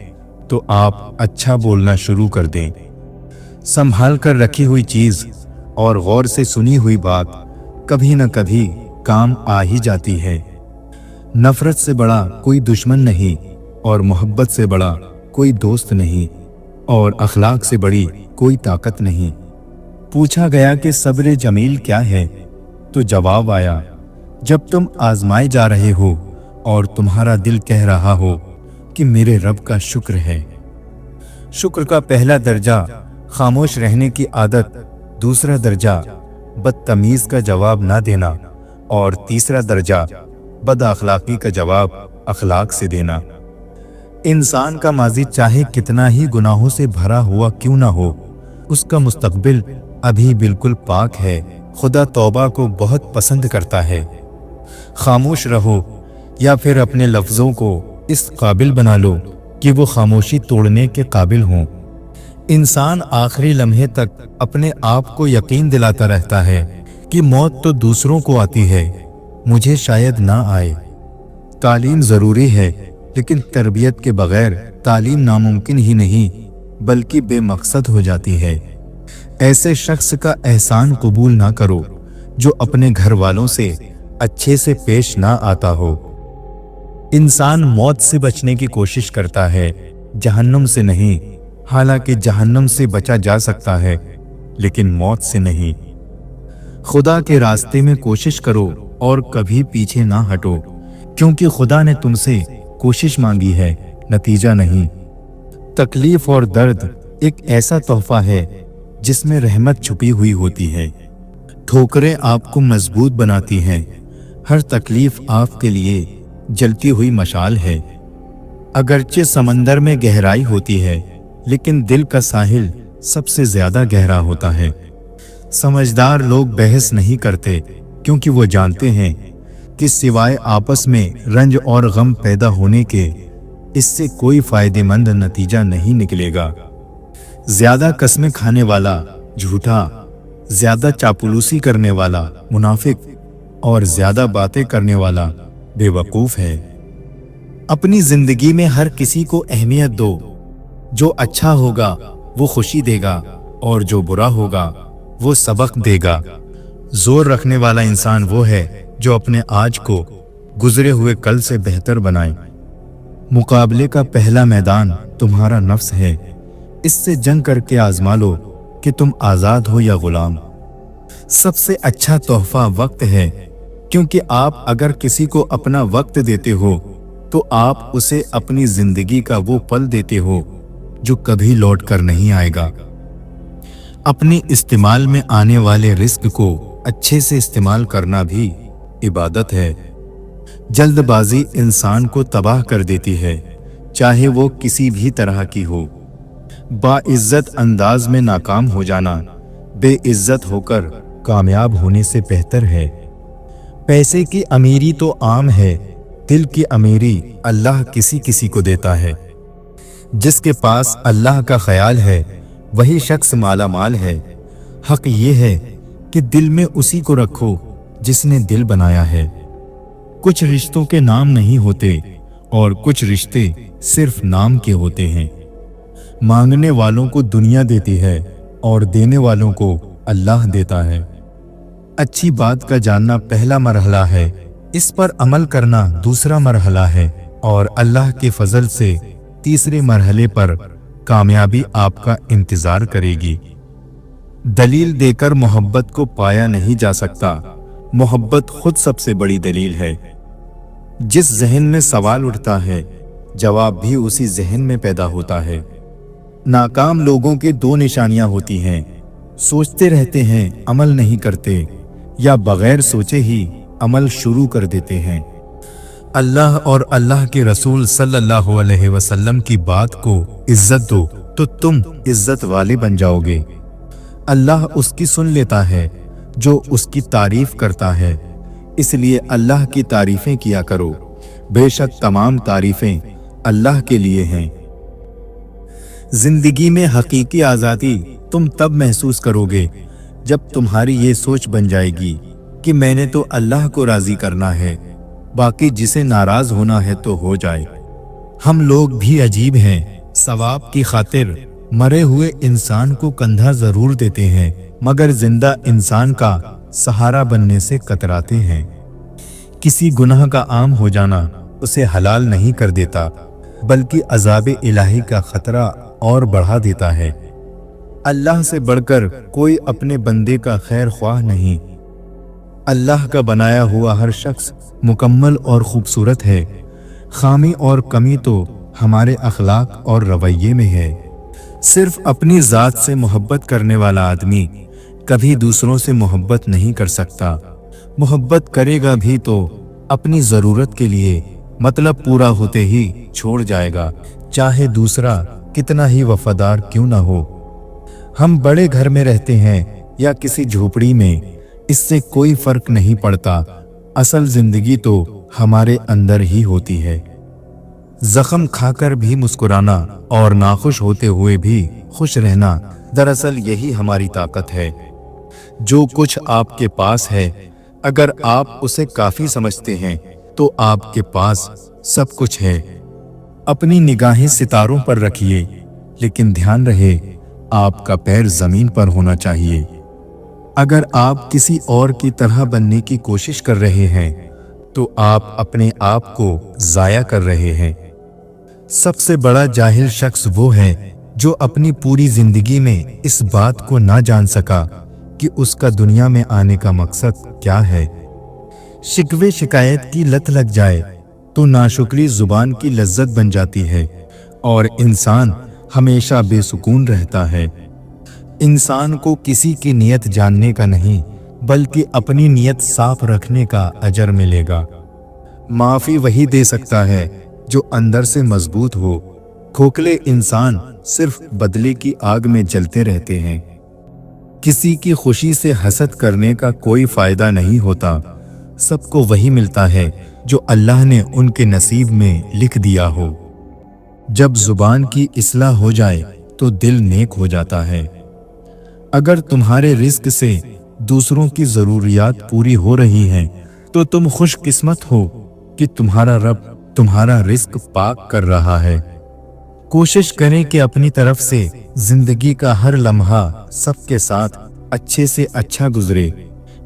तो आप अच्छा बोलना शुरू कर दें। संभाल कर रखी हुई चीज और गौर से सुनी हुई बात कभी न कभी काम आ ही जाती है। नफरत से बड़ा कोई दुश्मन नहीं, और मोहब्बत से बड़ा कोई दोस्त नहीं, और अखलाक से बड़ी कोई ताकत नहीं। पूछा गया कि सब्र जमील क्या है, तो जवाब आया, जब तुम आजमाए जा रहे हो और तुम्हारा दिल कह रहा हो कि मेरे रब का शुक्र है। शुक्र का पहला दर्जा खामोश रहने की आदत, दूसरा दर्जा बदतमीज का जवाब ना देना, और तीसरा दर्जा बदअखलाकी का जवाब अखलाक से देना। इंसान का माजी चाहे कितना ही गुनाहों से भरा हुआ क्यों ना हो, उसका मुस्तकबिल अभी बिल्कुल पाक है। खुदा तौबा को बहुत पसंद करता है। खामोश रहो या फिर अपने लफ्ज़ों को इस काबिल बना लो कि वो खामोशी तोड़ने के काबिल हों। इंसान आखिरी लम्हे तक अपने आप को यकीन दिलाता रहता है कि मौत तो दूसरों को आती है, मुझे शायद ना आए। तालीम ज़रूरी है, लेकिन तरबियत के बगैर तालीम नामुमकिन ही नहीं बल्कि बेमकसद हो जाती है। ऐसे शख्स का एहसान कबूल ना करो जो अपने घर वालों से अच्छे से पेश ना आता हो। इंसान मौत से बचने की कोशिश करता है, जहन्नुम से नहीं। हालांकि जहन्नुम से बचा जा सकता है, लेकिन मौत से नहीं। खुदा के रास्ते में कोशिश करो और कभी पीछे ना हटो, क्योंकि खुदा ने तुमसे कोशिश मांगी है, नतीजा नहीं। तकलीफ और दर्द एक ऐसा तोहफा है जिसमें रहमत छुपी हुई होती है। ठोकरें आपको मजबूत बनाती हैं, हर तकलीफ आपके लिए जलती हुई मशाल है। अगरचे समंदर में गहराई होती है, लेकिन दिल का साहिल सबसे ज्यादा गहरा होता है। समझदार लोग बहस नहीं करते, क्योंकि वो जानते हैं कि सिवाय आपस में रंज और गम पैदा होने के इससे कोई फायदेमंद नतीजा नहीं निकलेगा। ज्यादा कस्में खाने वाला झूठा, ज्यादा चापलूसी करने वाला मुनाफिक और ज्यादा बातें करने वाला बेवकूफ है। अपनी जिंदगी में हर किसी को अहमियत दो। जो अच्छा होगा वो खुशी देगा और जो बुरा होगा वो सबक देगा। जोर रखने वाला इंसान वो है जो अपने आज को गुजरे हुए कल से बेहतर बनाए। मुकाबले का पहला मैदान तुम्हारा नफ्स है, इससे जंग करके आजमा लो कि तुम आजाद हो या गुलाम। सबसे अच्छा तोहफा वक्त है, क्योंकि आप अगर किसी को अपना वक्त देते हो तो आप उसे अपनी जिंदगी का वो पल देते हो जो कभी लौट कर नहीं आएगा। अपने इस्तेमाल में आने वाले रिस्क को अच्छे से इस्तेमाल करना भी इबादत है। जल्दबाजी इंसान को तबाह कर देती है, चाहे वो किसी भी तरह की हो। बाइज्जत अंदाज में नाकाम हो जाना बेइज्जत होकर कामयाब होने से बेहतर है। पैसे की अमीरी तो आम है, दिल की अमीरी अल्लाह किसी किसी को देता है। जिसके पास अल्लाह का ख्याल है वही शख्स माला माल है। हक ये है कि दिल में उसी को रखो जिसने दिल बनाया है। कुछ रिश्तों के नाम नहीं होते और कुछ रिश्ते सिर्फ नाम के होते हैं। मांगने वालों को दुनिया देती है और देने वालों को अल्लाह देता है। अच्छी बात का जानना पहला मरहला है, इस पर अमल करना दूसरा मरहला है और अल्लाह के फजल से तीसरे मरहले पर कामयाबी आपका इंतजार करेगी। दलील देकर मोहब्बत को पाया नहीं जा सकता, मोहब्बत खुद सबसे बड़ी दलील है। जिस जहन में सवाल उठता है जवाब भी उसी जहन में पैदा होता है। नाकाम लोगों के दो निशानियां होती हैं, सोचते रहते हैं अमल नहीं करते, या बगैर सोचे ही अमल शुरू कर देते हैं। अल्लाह और अल्लाह के रसूल सल्लल्लाहु अलैहि वसल्लम की बात को इज्जत दो तो तुम इज्जत वाले बन जाओगे। अल्लाह उसकी सुन लेता है जो उसकी तारीफ करता है, इसलिए अल्लाह की तारीफें किया करो। बेशक तमाम तारीफें अल्लाह के लिए हैं। जिंदगी में हकीकी आज़ादी तुम तब महसूस करोगे जब तुम्हारी ये सोच बन जाएगी कि मैंने तो अल्लाह को राजी करना है, बाकी जिसे नाराज होना है तो हो जाए। हम लोग भी अजीब हैं, सवाब की खातिर मरे हुए इंसान को कंधा जरूर देते हैं, मगर जिंदा इंसान का सहारा बनने से कतराते हैं। किसी गुनाह का आम हो जाना उसे हलाल नहीं कर देता, बल्कि अज़ाब इलाही का खतरा और बढ़ा देता है। अल्लाह से बढ़कर कोई अपने बंदे का खैर ख्वाह नहीं। अल्लाह का बनाया हुआ हर शख्स मुकम्मल और खूबसूरत है। खामी और कमी तो हमारे अखलाक और रवैये में है। सिर्फ अपनी ज़ात से मोहब्बत करने वाला आदमी कभी दूसरों से मोहब्बत नहीं कर सकता। मोहब्बत करेगा भी तो अपनी ज़रूरत के लिए, मतलब पूरा होते ही छोड़ जाएगा, चाहे दूसरा कितना ही वफादार क्यों ना हो। हम बड़े घर में रहते हैं या किसी झोपड़ी में, इससे कोई फर्क नहीं पड़ता। असल जिंदगी तो हमारे अंदर ही होती है। जख्म खाकर भी मुस्कुराना और नाखुश होते हुए भी खुश रहना, दरअसल यही हमारी ताकत है। जो कुछ आपके पास है, अगर आप उसे काफी समझते हैं तो आपके पास सब कुछ है। अपनी निगाहें सितारों पर रखिए, लेकिन ध्यान रहे आपका पैर जमीन पर होना चाहिए। अगर आप किसी और की तरह बनने की कोशिश कर रहे हैं तो आप अपने आप को जाया कर रहे हैं। सबसे बड़ा जाहिल शख्स वो है जो अपनी पूरी जिंदगी में इस बात को ना जान सका कि उसका दुनिया में आने का मकसद क्या है। शिकवे शिकायत की लत लग जाए तो नाशुक्री जुबान की लज्जत बन जाती है और इंसान हमेशा बेसुकून रहता है। इंसान को किसी की नीयत जानने का नहीं, बल्कि अपनी नीयत साफ रखने का अजर मिलेगा। माफ़ी वही दे सकता है जो अंदर से मजबूत हो। खोखले इंसान सिर्फ बदले की आग में जलते रहते हैं। किसी की खुशी से हसद करने का कोई फायदा नहीं होता। सबको वही मिलता है जो अल्लाह ने उनके नसीब में लिख दिया हो। जब जुबान की इस्लाह हो जाए तो दिल नेक हो जाता है। अगर तुम्हारे रिस्क से दूसरों की ज़रूरियात पूरी हो रही हैं, तो तुम खुशकिस्मत हो कि तुम्हारा रब तुम्हारा रिस्क पाक कर रहा है। कोशिश करें कि अपनी तरफ से जिंदगी का हर लम्हा सबके साथ अच्छे से अच्छा गुजरे,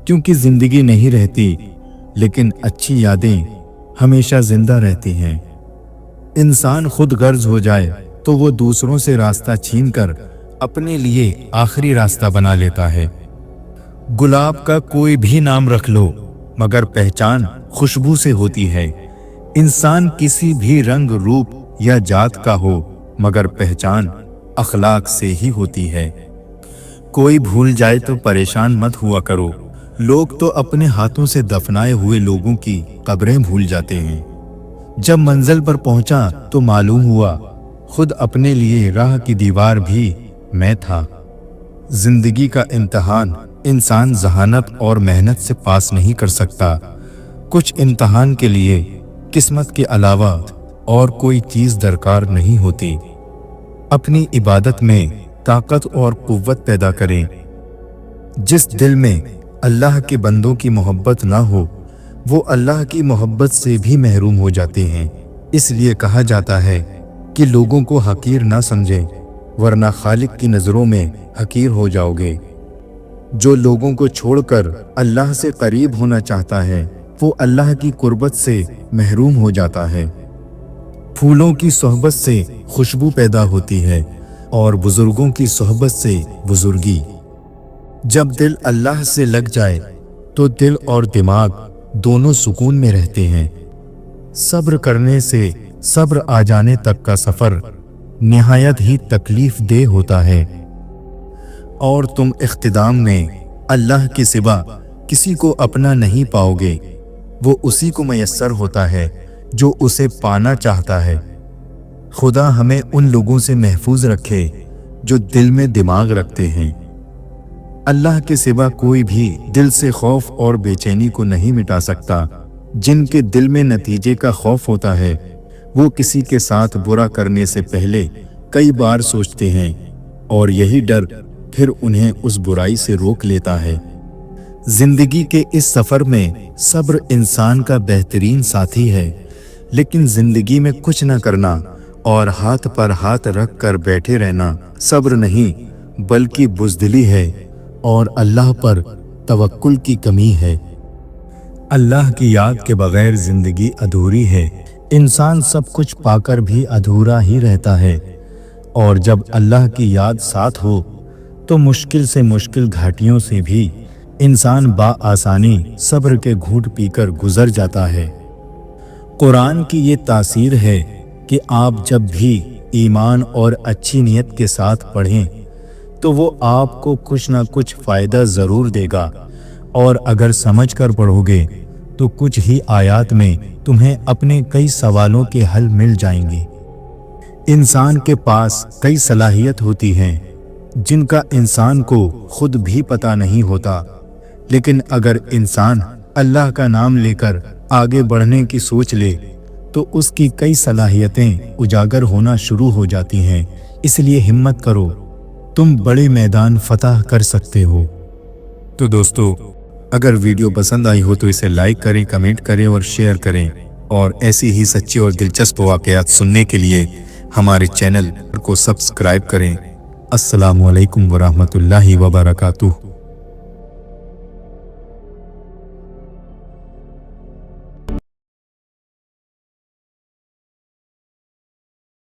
क्योंकि जिंदगी नहीं रहती, लेकिन अच्छी यादें हमेशा जिंदा रहती हैं। इंसान खुद गर्ज हो जाए तो वो दूसरों से रास्ता छीनकर अपने लिए आखिरी रास्ता बना लेता है। गुलाब का कोई भी नाम रख लो, मगर पहचान खुशबू से होती है। इंसान किसी भी रंग, रूप या जात का हो, मगर पहचान अखलाक से ही होती है। कोई भूल जाए तो परेशान मत हुआ करो। लोग तो अपने हाथों से दफनाए हुए लोगों की कब्रें भूल जाते हैं। जब मंजिल पर पहुंचा तो मालूम हुआ खुद अपने लिए राह की दीवार भी मैं था। जिंदगी का इम्तिहान इंसान जहानत और मेहनत से पास नहीं कर सकता। कुछ इम्तिहान के लिए किस्मत के अलावा और कोई चीज दरकार नहीं होती। अपनी इबादत में ताकत और कुव्वत पैदा करें। जिस दिल में अल्लाह के बंदों की मोहब्बत ना हो, वो अल्लाह की मोहब्बत से भी महरूम हो जाते हैं। इसलिए कहा जाता है कि लोगों को हकीर ना समझें, वरना खालिक की नज़रों में हकीर हो जाओगे। जो लोगों को छोड़कर अल्लाह से करीब होना चाहता है, वो अल्लाह की कुर्बत से महरूम हो जाता है। फूलों की सोहबत से खुशबू पैदा होती है और बुजुर्गों की सोहबत से बुजुर्गी। जब दिल अल्लाह से लग जाए तो दिल और दिमाग दोनों सुकून में रहते हैं। सब्र करने से सब्र आ जाने तक का सफ़र निहायत ही तकलीफ दे होता है। और तुम इख्तिदाम में अल्लाह के सिवा किसी को अपना नहीं पाओगे। वो उसी को मयस्सर होता है जो उसे पाना चाहता है। खुदा हमें उन लोगों से महफूज रखे जो दिल में दिमाग रखते हैं। अल्लाह के सिवा कोई भी दिल से खौफ और बेचैनी को नहीं मिटा सकता। जिनके दिल में नतीजे का खौफ होता है, वो किसी के साथ बुरा करने से पहले कई बार सोचते हैं, और यही डर फिर उन्हें उस बुराई से रोक लेता है। जिंदगी के इस सफ़र में सब्र इंसान का बेहतरीन साथी है, लेकिन जिंदगी में कुछ न करना और हाथ पर हाथ रख कर बैठे रहना सब्र नहीं, बल्कि बुज़दिली है और अल्लाह पर तवक्कुल की कमी है। अल्लाह की याद के बगैर जिंदगी अधूरी है। इंसान सब कुछ पाकर भी अधूरा ही रहता है, और जब अल्लाह की याद साथ हो तो मुश्किल से मुश्किल घाटियों से भी इंसान बाआसानी सब्र के घूंट पीकर गुजर जाता है। कुरान की ये तासीर है कि आप जब भी ईमान और अच्छी नीयत के साथ पढ़ें तो वो आपको कुछ ना कुछ फ़ायदा ज़रूर देगा, और अगर समझ कर पढ़ोगे तो कुछ ही आयात में तुम्हें अपने कई सवालों के हल मिल जाएंगे। इंसान के पास कई सलाहियत होती हैं जिनका इंसान को खुद भी पता नहीं होता, लेकिन अगर इंसान अल्लाह का नाम लेकर आगे बढ़ने की सोच ले तो उसकी कई सलाहियतें उजागर होना शुरू हो जाती हैं। इसलिए हिम्मत करो, तुम बड़े मैदान फतह कर सकते हो। तो दोस्तों, अगर वीडियो पसंद आई हो तो इसे लाइक करें, कमेंट करें और शेयर करें, और ऐसी ही सच्ची और दिलचस्प वाक़यात सुनने के लिए हमारे चैनल को सब्सक्राइब करें। अस्सलामु अलैकुम वरहमतुल्लाहि वबरकातुहू।